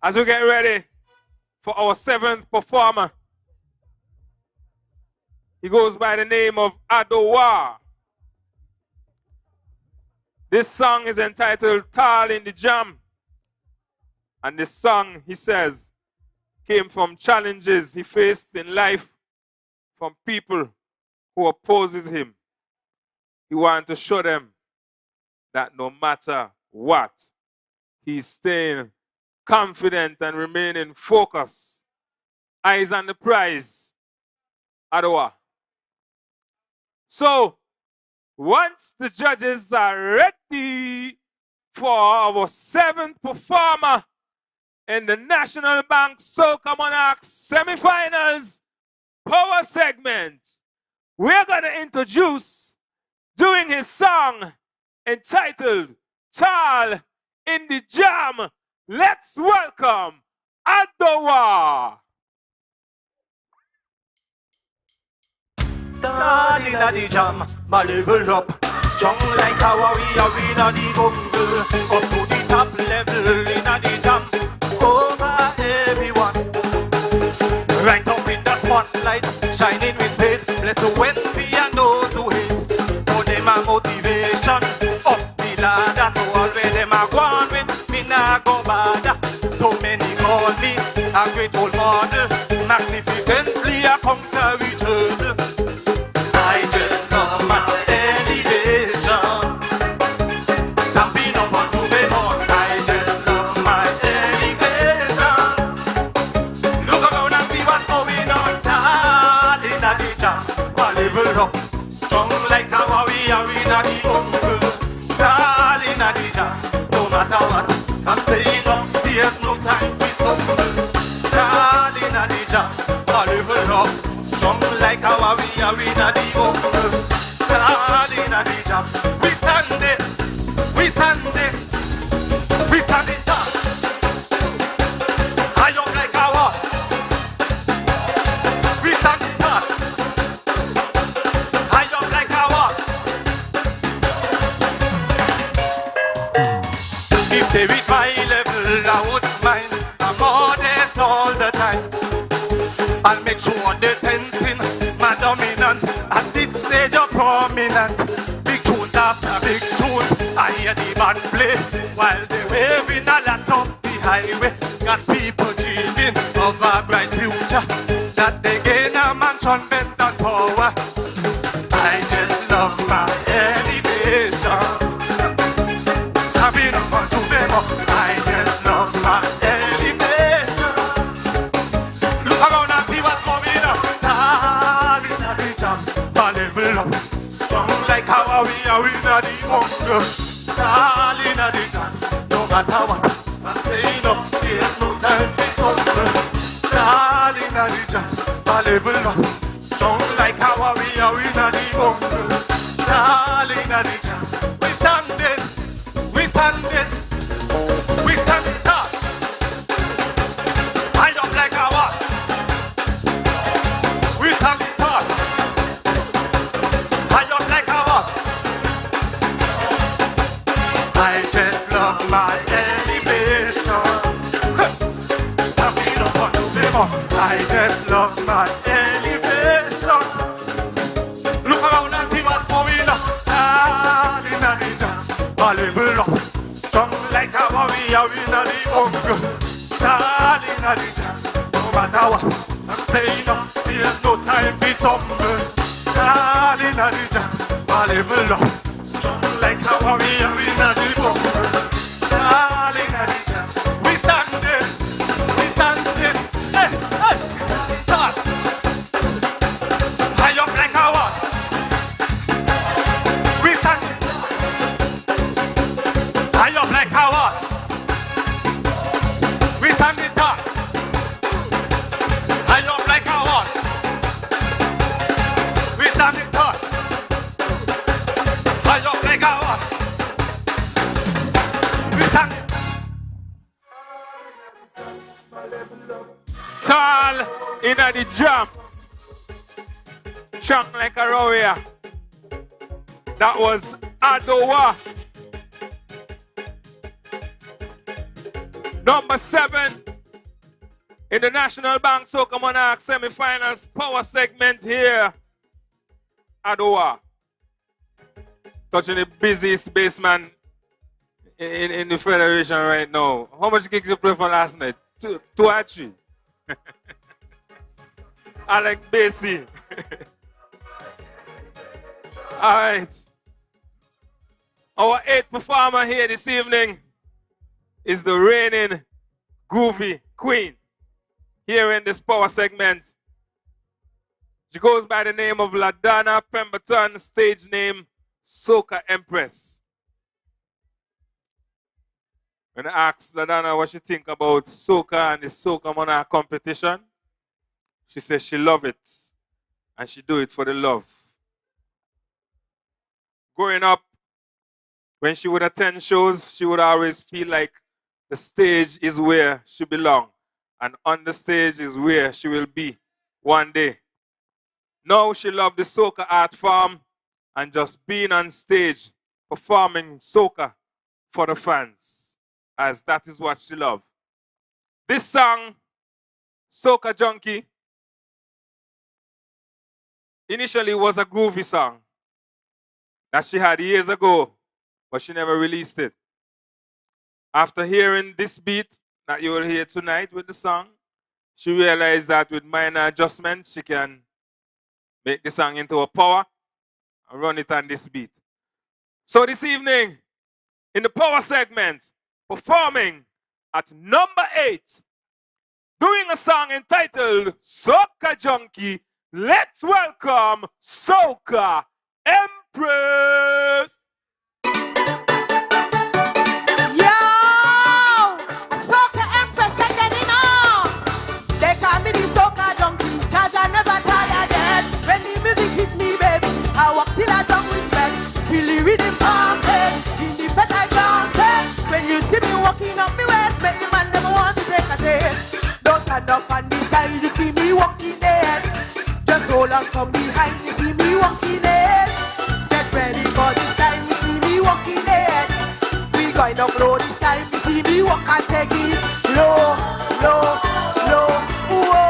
As we get ready for our 7th performer, he goes by the name of Adowa. This song is entitled Tall in the Jam. And this song, he says, came from challenges he faced in life from people who opposes him. He wanted to show them that no matter what, he's staying confident and remaining focused. Eyes on the prize. Adowa. So, once the judges are ready for our 7th performer in the National Bank Soca Monarch semi-finals power segment, we're going to introduce, doing his song entitled Tall in the Jam, let's welcome Adowa. Tall inna the jam, my level up. Strong like a warrior inna the bungle. Up to the top level inna the jam. Over everyone. Right up in the spotlight, shining with faith. Bless the wealthy and those who hate. For them a motivation, up the ladder. So all where them a gone with, me nah go bother. So many call me a great old model. Magnificently a conquer each other. I just love my elevation. Stamping up onto me more. I just love my elevation. Look around and see what's going on. Tall inna the jam, my level up. Strong like a warrior inna the jungle. Tall inna the jam, no matter what, I'm staying up. There's no time to stumble. Tall inna the jam, my level up. Strong like a warrior inna the jungle. Tall inna the jam. We stand there, we stand there, we stand it tall. High up like a wall. We stand it tall. High up like a wall. If they reach my level, I wouldn't mind. I'm honest all the time. I'll make sure they're sensing my dominance at this stage of prominence. Big tunes after big tunes, I hear the band play while they're waving a lot up the highway. Got people dreaming of a bright future, that they gain a mansion, Benz and power. I just love my elevation. Having a fun to memo. I just love my elevation. Look around and see what's going on. Tall inna the jam, my level up. Strong like a warrior inna the jungle. Tall inna the jam, no matter what, I'm staying up. There's no time to stumble. Tall inna the jam, my level up. Strong like a warrior inna the jungle. Tall inna the jam, we standing, we standing, we standing tall. High up like a wall. We standing tall. High up like a wall. my elevation. I feel up on the I just love my elevation. Look around and see what's going on. Darling, I level up. Strong like a warrior in the jungle. Darling, no matter what, I'm staying up. There's no time for tumble. Darling, I level up. Strong like a warrior in the jungle. Darling, we standing. Hey, hey, start. High up like a what? We standing. High up like a what? We standing tall. High up like a what? We standing tall. High up like a what? We standing tall in the jump. Strong like a warrior. That was Adowa. Number 7 in the National Bank Soca Monarch semi-finals power segment here. Adowa. Touching the busiest baseman in the Federation right now. How much gigs you play for last night? 2 or 3? I like Basie. Alright. Our 8th performer here this evening is the reigning groovy queen here in this power segment. She goes by the name of LaDonna Pemberton, stage name Soca Empress. When I asked LaDonna what she think about Soca and the Soca Monarch competition, she says she love it and she do it for the love. Growing up, when she would attend shows, she would always feel like the stage is where she belongs, and on the stage is where she will be one day. Now she loves the soca art form and just being on stage, performing soca for the fans, as that is what she loves. This song, Soca Junkie, initially was a groovy song that she had years ago, but she never released it. After hearing this beat that you will hear tonight with the song, she realized that with minor adjustments, she can make the song into a power and run it on this beat. So this evening, in the power segment, performing at number 8, doing a song entitled Soca Junkie, let's welcome Soca Empress. I walk till I don't with sweat. Feel the rhythm pumping. In the fat I jumping. When you see me walking up my waist, make the man never want to take a taste. Don't stand up on the side, you see me walking in. Just hold on from behind, you see me walking in. Get ready for this time, you see me walking in. We going up low this time, you see me walk and take it low, low, low. Whoa.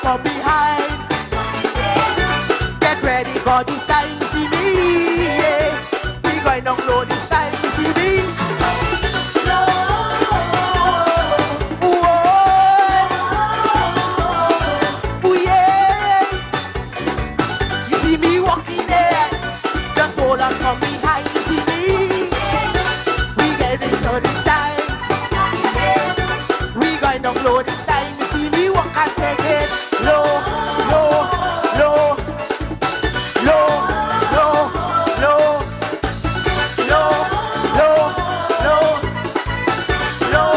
From behind, get ready for this time, you see me, yeah. We going down low this time, you see me. Whoa. fuck and take it low, low, low, low, low, low, low, low, low,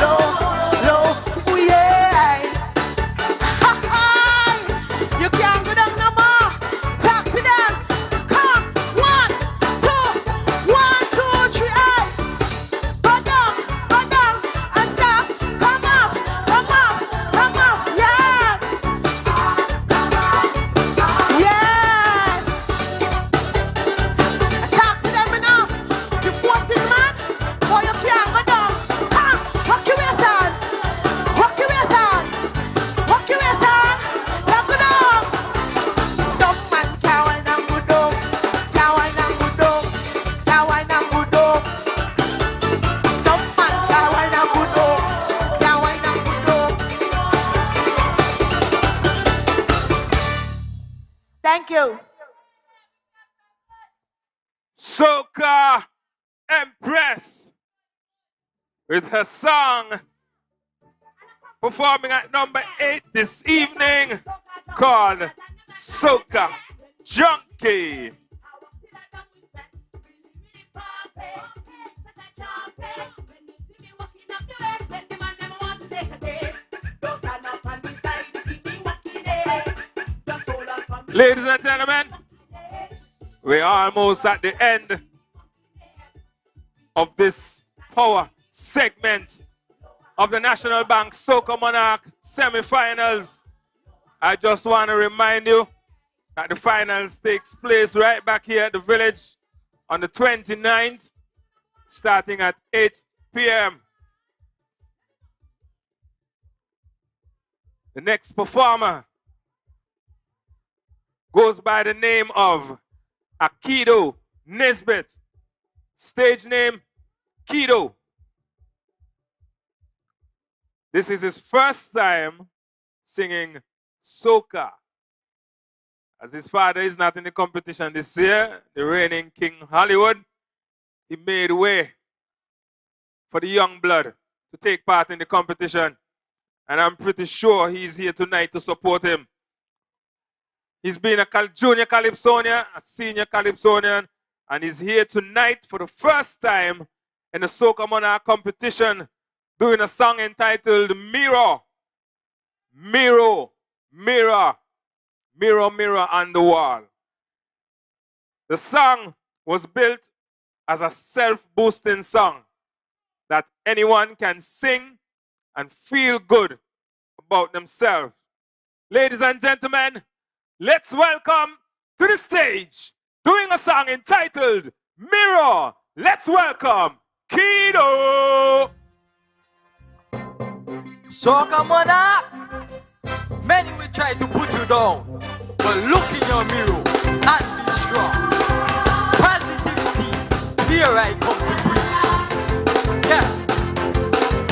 low, low, oh yeah. You can't go down no more. Talk to them. Come, 1, 2, 1, 2, 3, hey. Go down, and stop. Come up, yeah. Yes. Talk to them now. You forcing man, boy you can't go down. Come, walk your waist on. Walk your waist on. Walk your waist on. Now go down. Some man can't wine and go down. Can't wine and go down. Can't wine and go down. Some man can't wine and go down. Can't wine and go down. Thank you. Soca Empress with her song performing at number 8 this evening called Soca Junkie. Ladies and gentlemen, we're almost at the end of this power segment of the National Bank Soca Monarch semi-finals. I just want to remind you that the finals takes place right back here at the village on the 29th, starting at 8 p.m. The next performer goes by the name of Akido Nesbitt. Stage name, Kido. This is his first time singing soca. As his father is not in the competition this year, the reigning King Hollywood, he made way for the young blood to take part in the competition. And I'm pretty sure he's here tonight to support him. He's been a junior calypsonian, a senior calypsonian, and he's here tonight for the first time in the Soca Monarch competition, doing a song entitled Mirror. Mirror, mirror, mirror, mirror on the wall. The song was built as a self-boosting song that anyone can sing and feel good about themselves. Ladies and gentlemen, let's welcome to the stage, doing a song entitled Mirror. Let's welcome Kido. Soca Monarch, many will try to put you down, but look in your mirror and be strong. Positivity, here I come to breathe. Yeah,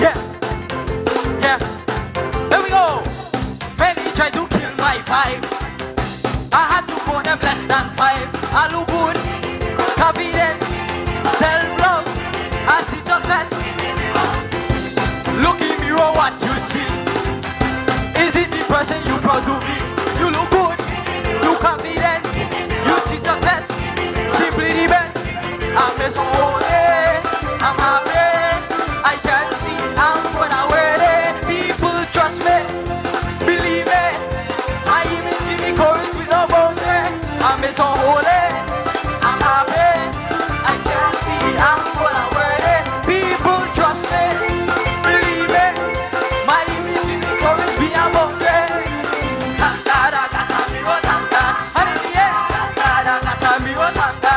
yeah, yeah. There we go. Many try to kill my vibe. I had to go them less than 5. I look good, confident, self-love, I see success. Look in mirror, what you see. Is it the person you proud to be? You look good, you confident, you see success. Simply the best. I'm so holy, I'm happy. I can see I'm gonna wear it. People trust me, believe me. I even give me courage with no boundary. I'm so holy, I'm happy. I can see I'm gonna wear it. People trust me, believe me. My even give me courage with no boundary. Tangada gata miro tanga, hallelujah. Tangada gata miro tanga,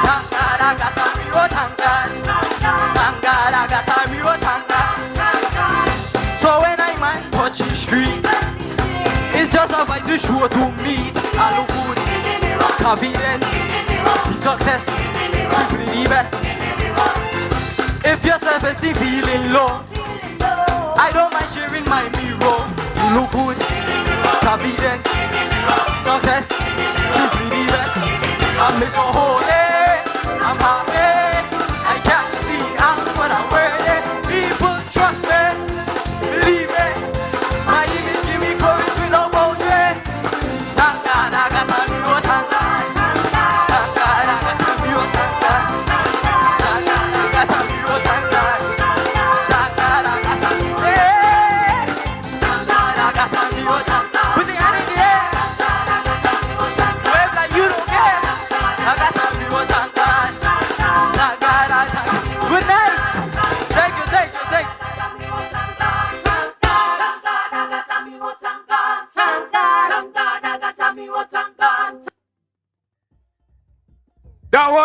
tangada gata miro tanga, tangada gata miro tanga. So when I man touch the street, it's just a vibe to show to meet. I look good, confident, see success, simply the best. If your self-esteem feeling low, I don't mind sharing my mirror. You look good, confident, see success, simply the best. I'm so holy, I'm happy. I can see I'm what I'm wearing. People trust me, believe me.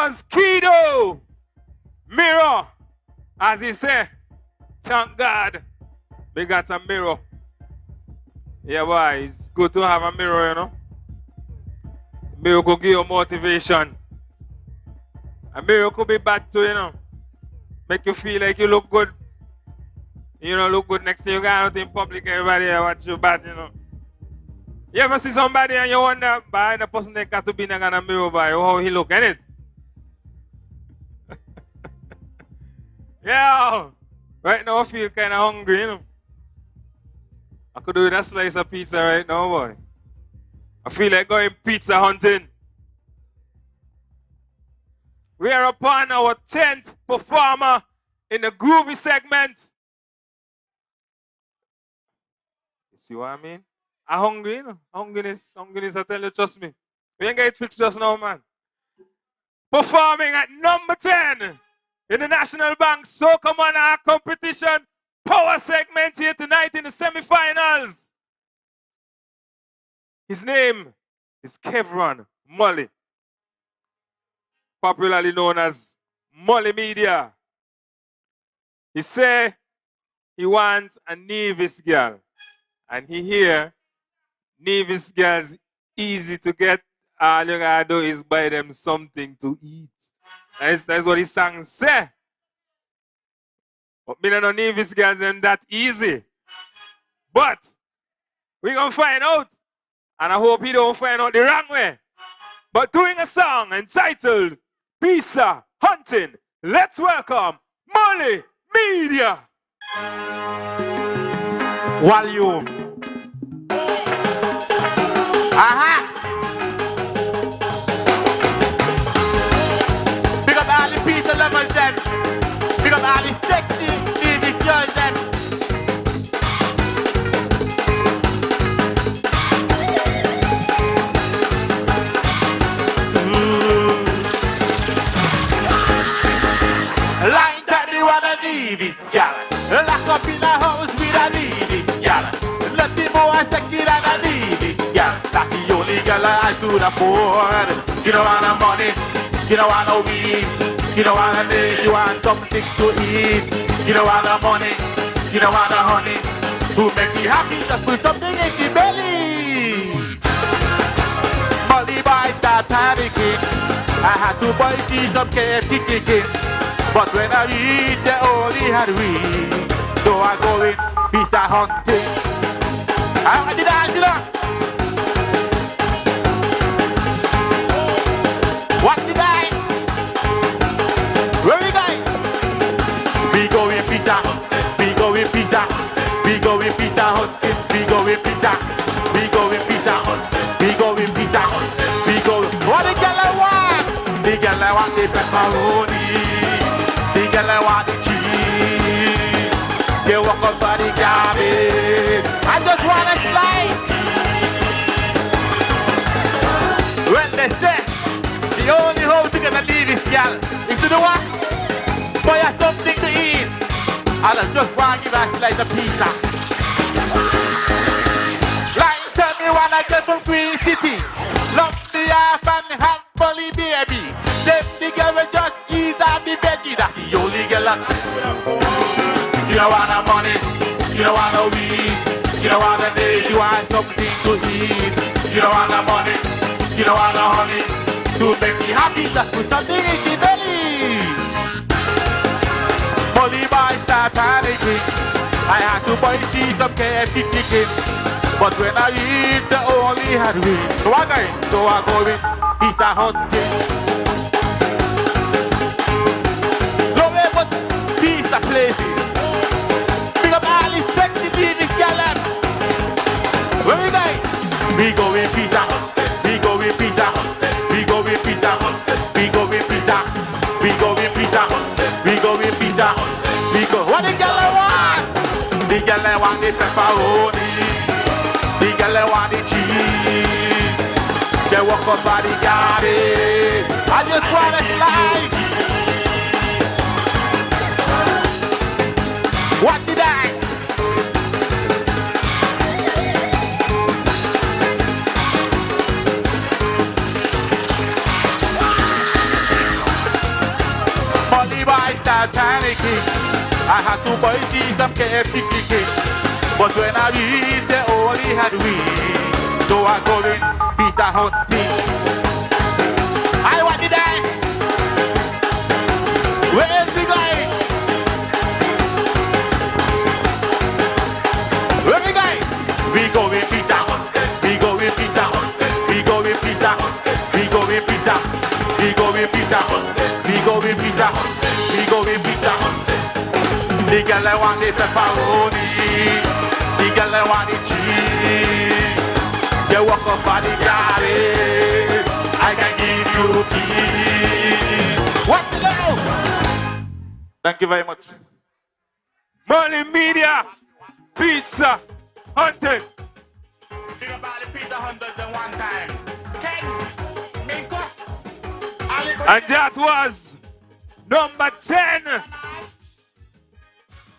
was Kido. Mirror. As he said, thank God we got a mirror. Yeah, boy, it's good to have a mirror, you know. Mirror could give you motivation. A mirror could be bad too, you know. Make you feel like you look good. You know, look good next to you, go out in public, everybody watch you bad, you know. You ever see somebody and you wonder, by the person that got to be in a mirror, by how he look, ain't it? Yeah. Right now I feel kind of hungry, you know. I could do with a slice of pizza right now, boy. I feel like going pizza hunting. We are upon our 10th performer in the groovy segment. You see what I mean? I'm hungry, you know. Hungriness, I tell you, trust me. We ain't get it fixed just now, man. Performing at number 10 in the National Bank Soca Monarch competition power segment here tonight in the semi-finals. His name is Kevron Molly, popularly known as Molly Media. He say he wants a Nevis girl, and he hear Nevis girls easy to get. All you gotta do is buy them something to eat. That's what his song say. But me don't know Nevis girls them that easy. But we gonna find out. And I hope he don't find out the wrong way. But doing a song entitled Pizza Hunting, let's welcome Molly Media. Volume. Aha! Big up all the pizza lovers them. Big up all the sexy Nevis girls them. Line that me want a Nevis gal. Lock up in a house with a Nevis gal. Nothing more sexy than a Nevis gal. That's the only gal I could afford. You don't want no money, you don't want no weed, you don't want a day, you want something to eat. You don't want no money, you don't want no honey. To make me happy, just put something in the belly. Molly boy start panicking. I had to buy cheese up KFC chicken. But when I read, they only had weed. So I go in pizza hunting. I did Angela. What did I? Where we going? We go in pizza. We go in pizza. We go in pizza hunting. We go in pizza. We go in pizza. We go in pizza. We go. What the girl I want? The girl I want the pepperoni. The girl I want the cheese. They walk up by the cabbage. I just want a slice. When they say the only hope to get a leave is girl is to do what? Buy her something to eat. And I just want to give her a slice of pizza. Like tell me when I get from Green City. Love me half and have bully baby. Then the girl will just eat off the veggie. That's the only girl that you don't want no money, you don't want no weed, you don't want a day, you want something to eat. You don't want no money, you don't want no honey. To make me happy, just put something in the belly. Molly boy start panicking. I had to buy cheese up KFC chicken. But when I eat, they only had weed. So I go in pizza hunting. Don't ever pizza places. Big up all these sexy Nevis gallon. Where we going? We go in pizza. We go in pizza. We go in pizza. We go in pizza. We go in pizza. We go in pizza. We go. What the girl I want? The girl I want the pepperoni. The girl I want the cheese. They walk up by the garbage. I just want a slice. What did I? I had to buy cheese and KFC chicken. But when I reached there, only had weed. So I go in Peter hunting. I want the dance. Where's the guy? Where's the guy? We go in pizza. We go in pizza. We go in pizza. We go in pizza. We go in pizza. We go in pizza. We go in pizza. The girl I want the pepperoni. The girl I want the cheese. You walk up on the garage. I can give you keys. What the hell? Thank you very much. Money Media, Pizza Hunting. Think about the pizza hunters in one time. And that was number 10.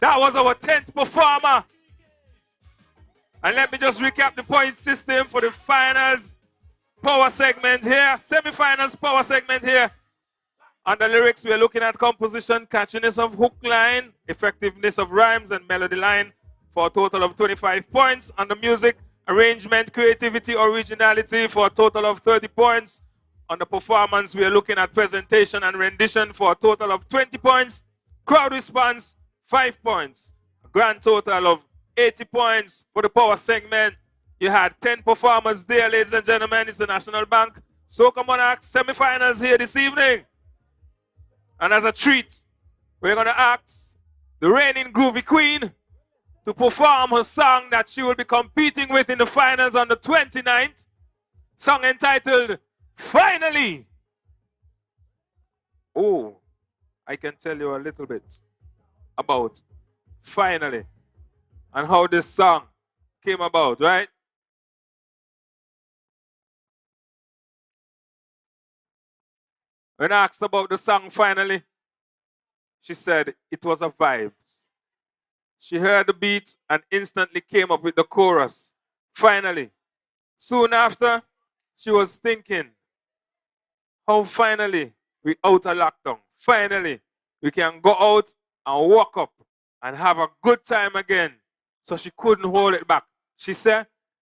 That was our 10th performer. And let me just recap the point system for the finals power segment here. Semi-finals power segment here. On the lyrics, we are looking at composition, catchiness of hook line, effectiveness of rhymes and melody line for a total of 25 points. On the music, arrangement, creativity, originality for a total of 30 points. On the performance, we are looking at presentation and rendition for a total of 20 points. Crowd response, 5 points. A grand total of 80 points for the power segment. You had 10 performers there, ladies and gentlemen. It's the National Bank Soca Monarch semi-finals here this evening. And as a treat, we're going to ask the reigning groovy queen to perform her song that she will be competing with in the finals on the 29th. Song entitled, Finally. Oh, I can tell you a little bit about Finally and how this song came about, right? When asked about the song Finally, she said it was a vibe. She heard the beat and instantly came up with the chorus, Finally. Soon after, she was thinking, how finally we out of lockdown. Finally, we can go out and walk up and have a good time again. So she couldn't hold it back. She said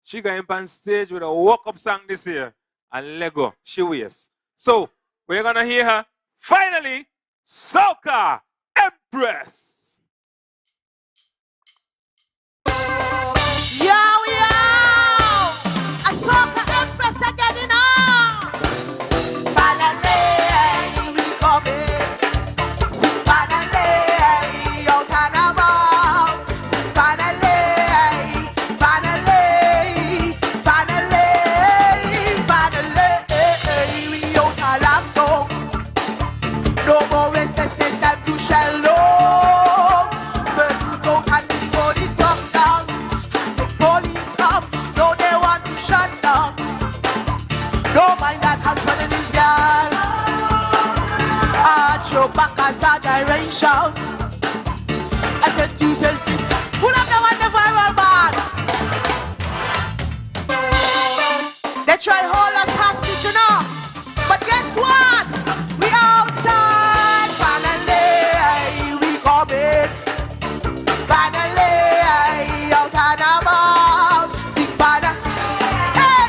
she got on stage with a walk-up song this year and Lego, she wears. So we're going to hear her, Finally, Soca Empress. Yo, yo! A Soca Empress again, you know! Finally, we coming. Finally, out and about. Finally, finally, finally, finally, we out and about. No more restlessness and too shallow. First we go and we go the top down. And the police come, no they want to shut down. No mind that hands running is gone. Arch your back as a direction. I said to yourself, pull up the one the viral man. They try hold us hostage, you know. But guess what? We outside. Finally, we coming. Finally, out and about. Sing finally. Hey!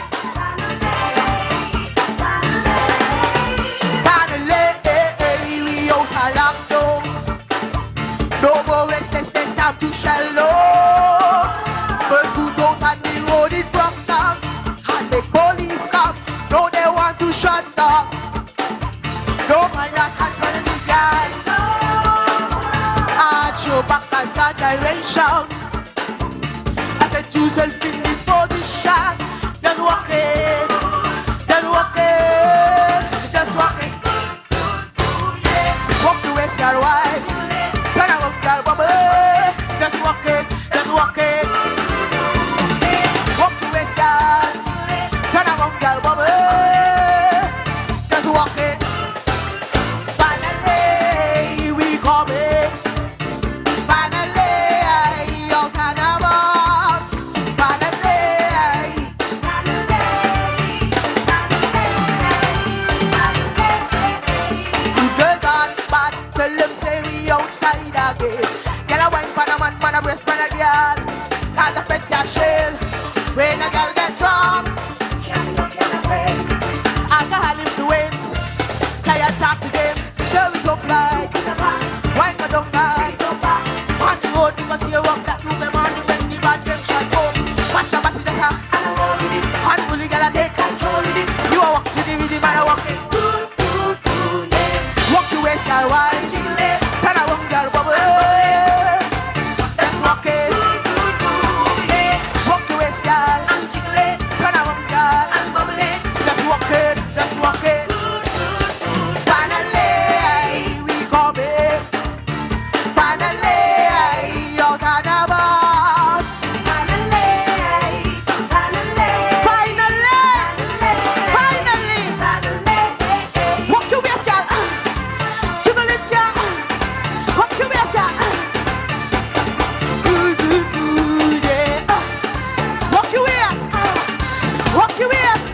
Finally, we out and lockdown. No more restlessness, time too shallow. First food out and the road it broke down. And the police come, no they want to shut down. No mind that hands running the guy. Arch your back as that direction. I said to yourself in this position. Then walk it, just walk it. Walk the west girl wide. Turn around girl bubble. Just walk it, walk the west girl. Turn around girl bubble. Just walk it. Finally, we coming. Finally, out and about. Finally, good girl got bad. Tell them say we outside again. girl. Cause I fed your shell. When a girl get drunk, alcohol influence. Tired talk to them. Stir it up like wine go down like on the road, because you up that you me money when the bad them shut up. Watch your body there, and bully girl a take control. You a walk to the rhythm and a walk it. Walk the waist, girl, wine. Turn around, girl, bubble. Let's walk it. Walk the waist, girl. Turn around, girl. Let's walk it. Let's walk it. Finally, we come in. Finally, you're carnival. Finally. Walk your waist, girl. Jiggle it, girl. Walk your waist, girl. Yeah. Walk your waist. Walk your waist.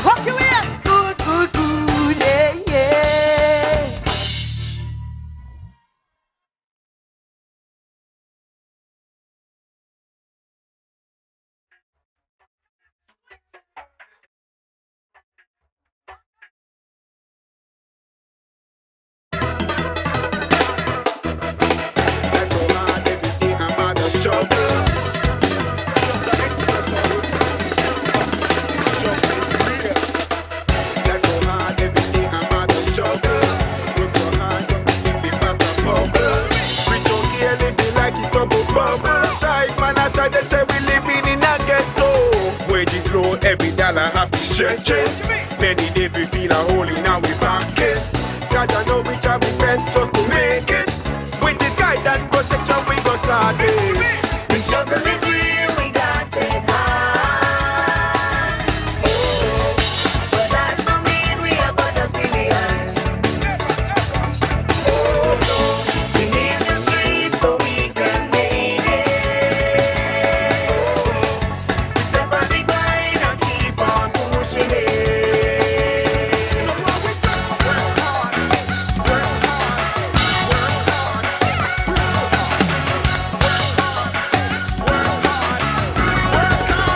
Walk your waist. Good, yeah. Life so hard every day, I'm out of struggle. Life so hard every day, I'm out of struggle. Work so hard, don't be me back and bubble. We don't care, living like it's double bubble. Side man, I try to say we living in a ghetto. Wages low, every dollar have to stretch it. Many days we feel a hole in our pocket. God, I know we try we best just to make it. With the guidance, protection, we go start it. The struggle is real, we got it hard. But that don't mean we are gonna be behind. We need the streets so we can make it. We step on the grind and keep on pushing it. So what we do, work hard, work hard, work hard, work hard, work hard, work hard.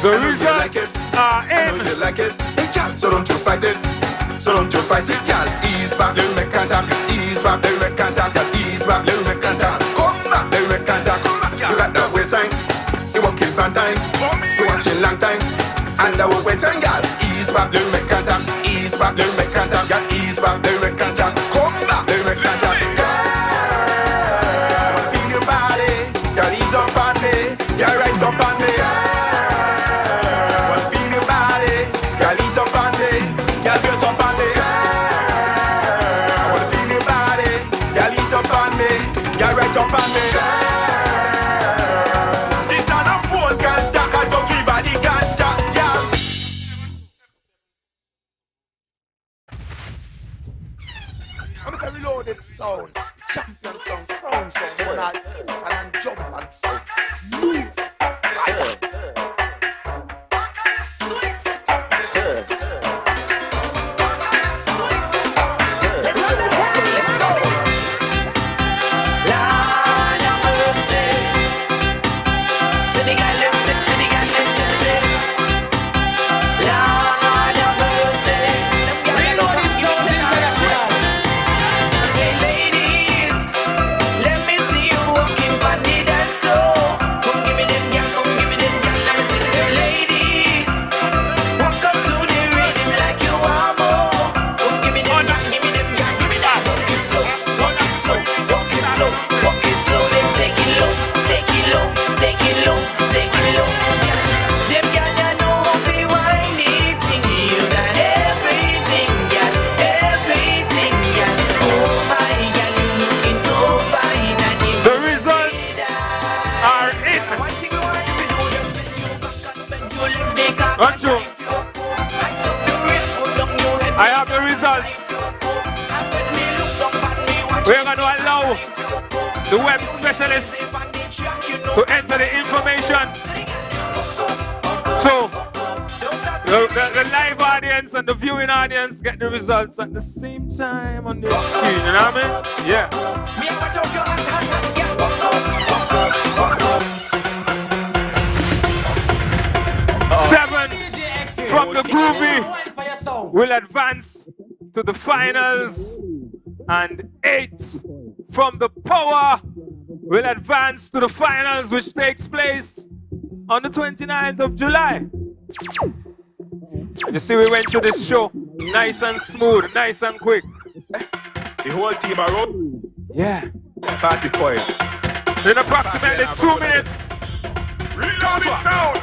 The I know you like it. results are I know in. you like it. Hey, girl, so don't you fight it. So don't you fight it, girl. Ease back, let me make contact. Ease back, let me make contact. Girl, ease back, let me make contact. Come back, let me make contact. You got that waistline. You walking fun time. You watching long time. And that was waistline, girl. Ease back, let me make contact. Ease back, let me make contact. Girl, ease back, let me make contact. Come back, let me make contact. Girl, feel your body. Girl, ease up on me. Girl, right up on me. Girl, feel your body. Girl, ease up on me. Girl, dress up on me. Girl, feel your body. Girl, ease up on me. Girl, right up on me. It's on a phone, girl, talk and talk to body, girl, talk, girl. I'm a reloaded sound, champion sound, crown sound, Monarch, and jump and sound. Move. I have the results. We're going to allow the web specialist to enter the information. So, the live audience and the viewing audience get the results at the same time on the screen. You know what I mean? Yeah. 7 from the Groovy will advance to the finals, and 8 from the Power will advance to the finals, which takes place on the 29th of July. You see, we went to this show nice and smooth, nice and quick. The whole team are up. Yeah. 40 points. In approximately 2 minutes,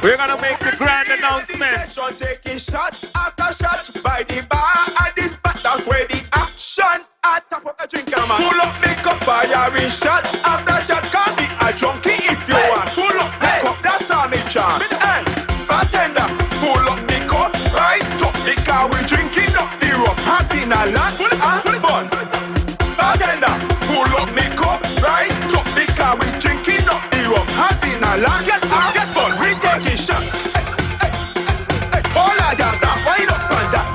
we're gonna make the grand announcement. Taking shots after shots by the bar and the spot. That's where the action. I tap up a drink, man. Full up the cup, firing shots after shot. Call me a junkie if you want. Full up the cup, that's all me charm. Hey, bartender, full up the cup, right up the car. We drinking up the rum, having a lot and fun. Bartender, full up the cup, right up the car. We drinking up the rum, having a lot and fun. We taking shots. All I got that, wind up on that.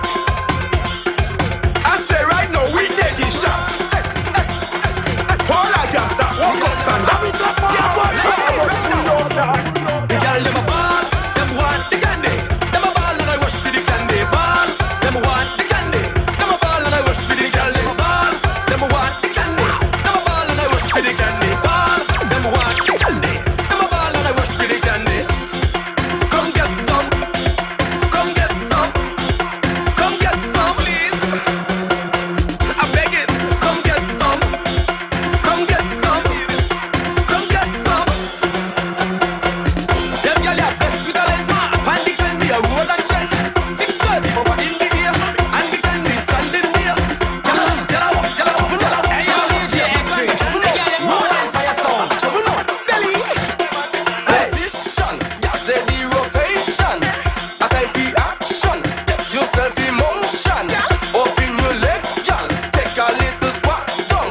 I say right now, we taking shots. All I got that, walk up on that. The girl them a ball, them want the candy. Them a ball and I rush for the candy. Ball, them want the candy. Them a ball and I rush for the girl. Them a ball, them want the candy. Them a ball and I rush for the candy. Ball, them want the candy. Them a ball and I rush for the candy. Come get some, come get some, come get some, please. I beg it, come get some, come get some, come get some. Them gyal are best with a leg mark, and the candy a roll and stretch. 6:30 over in the ear, and the candy standing near. Gyal open. Hey, yo, DJ X-Ray, the gyal them roll and fire sound. Belly. Position, gyal say the rotation. A time for action, get yourself in motion. Open your legs, gyal, take a little squat down.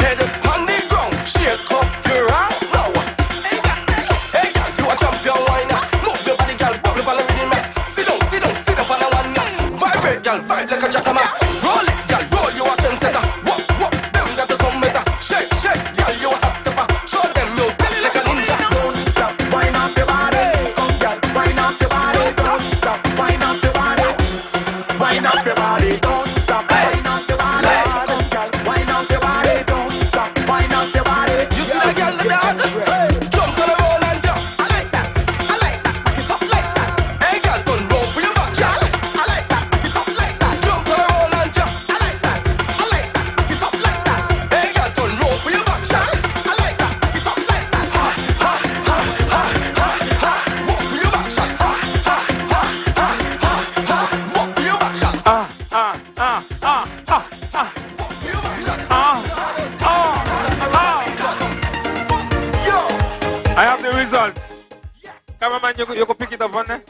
Head up on the ground, shake up your ass now. Hey, girl, you a champion whiner. Move your body, girl, bubble on the rhythm. Sit down on the one. Vibrate, girl, vibe like a jackhammer. Roll it, girl, roll, you a trendsetter. Walk, them got to come better. Shake, girl, you a hot stepper. Show them you like a ninja. Don't stop, wind up your body. Come, girl, wind up your body. body, don't stop. Wind up your body, girl. Wind up your body, don't stop. Wind up your body. You see that girl the dance? Jump to the roll and jump. I like that. I like that. Back it up like that. Hey girl, don't roll for your back, girl. I like that. Back it up like that. Jump to the roll and jump. I like that. I like that. Back it up like that. Hey girl, don't roll for your back, girl. I like that. Back it up like that. Walk for your back, girl. Walk for your back, girl. Walk for your back, girl. I have the results. Cameraman, you can pick it up on there.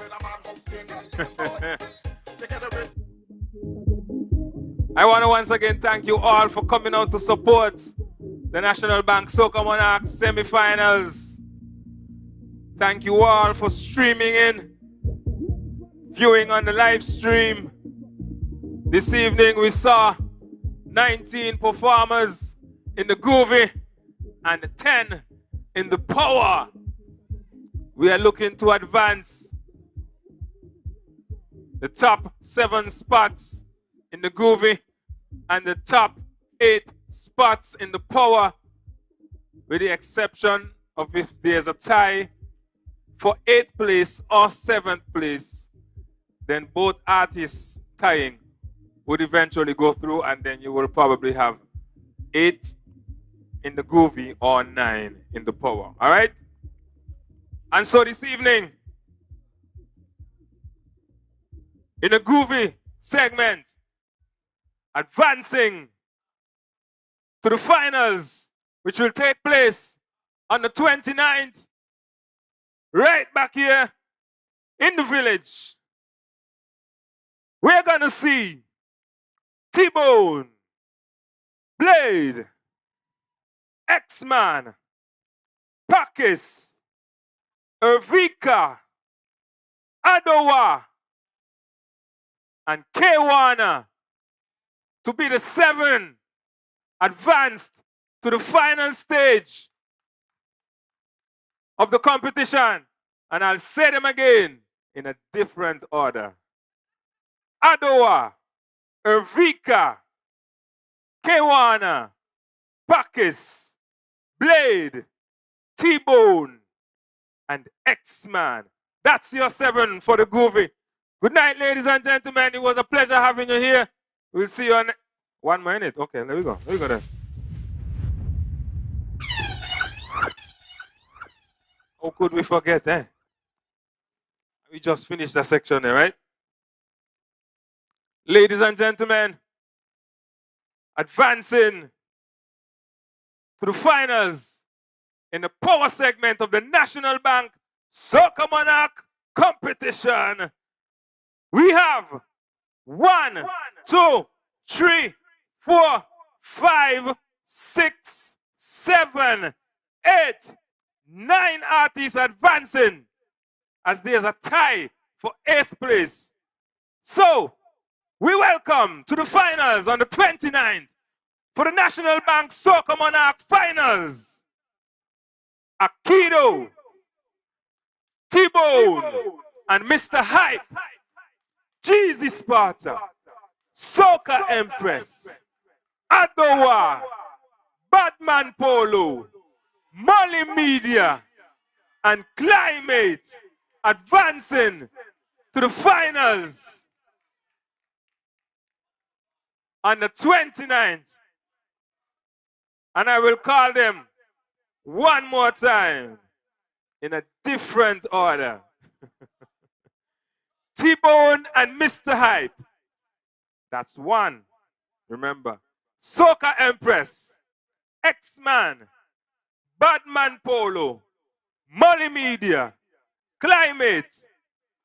I want to once again thank you all for coming out to support the National Bank Soca Monarch semi-finals. Thank you all for streaming in, viewing on the live stream. This evening we saw 19 performers in the groovy and 10 in the power. We are looking to advance the top 7 spots in the groovy and the top 8 spots in the power, with the exception of if there's a tie for 8th place or 7th place, then both artists tying would eventually go through, and then you will probably have 8 in the groovy or 9 in the power. All right? And so this evening, in the groovy segment, advancing to the finals, which will take place on the 29th, right back here in the village, we're going to see T-Bone, Blade, X-Man, Pakis, Ervika, Adowa, and K1 to be the 7 advanced to the final stage of the competition. And I'll say them again in a different order. Adowa, Ervika, K1, Pakis, Blade, T-Bone, and X-Man. That's your 7 for the groovy. Good night, ladies and gentlemen. It was a pleasure having you here. We'll see you on 1 minute. Okay, there we go. There we go then. How could we forget, eh? We just finished that section there, right? Ladies and gentlemen, advancing to the finals in the power segment of the National Bank Soca Monarch competition. We have 1, 2, 3, 4, 5, 6, 7, 8, 9 artists advancing, as there's a tie for 8th place. So, we welcome to the finals on the 29th for the National Bank Soca Monarch finals, Akido, T-Bone, and Mr. Hype, Jeezy Sparta, Soca Empress, Adowa, Badman Polo, Molly Media, and Climate advancing to the finals on the 29th. And I will call them one more time in a different order. T-Bone and Mr. Hype. That's 1. Remember. Soca Empress, X-Man, Badman Polo, Molly Media, Climate,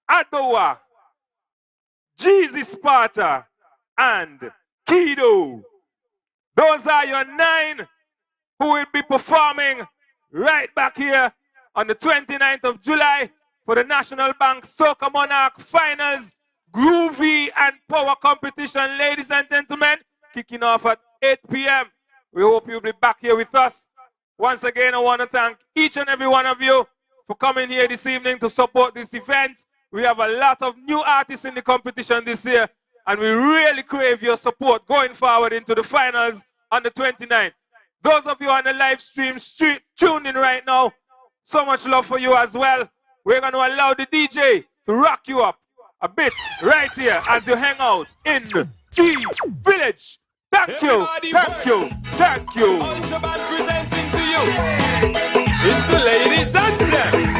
Adowa, Jeezy Sparta, and Kido. Those are your 9 who will be performing right back here on the 29th of July for the National Bank Soca Monarch Finals Groovy and Power Competition. Ladies and gentlemen, kicking off at 8 p.m. We hope you'll be back here with us. Once again, I want to thank each and every one of you for coming here this evening to support this event. We have a lot of new artists in the competition this year, And we really crave your support going forward into the finals on the 29th. Those of you on the live stream, tune in right now. So much love for you as well. We're going to allow the DJ to rock you up a bit right here as you hang out in the village. Thank you, thank you, thank you. Presenting to you. It's the ladies' anthem.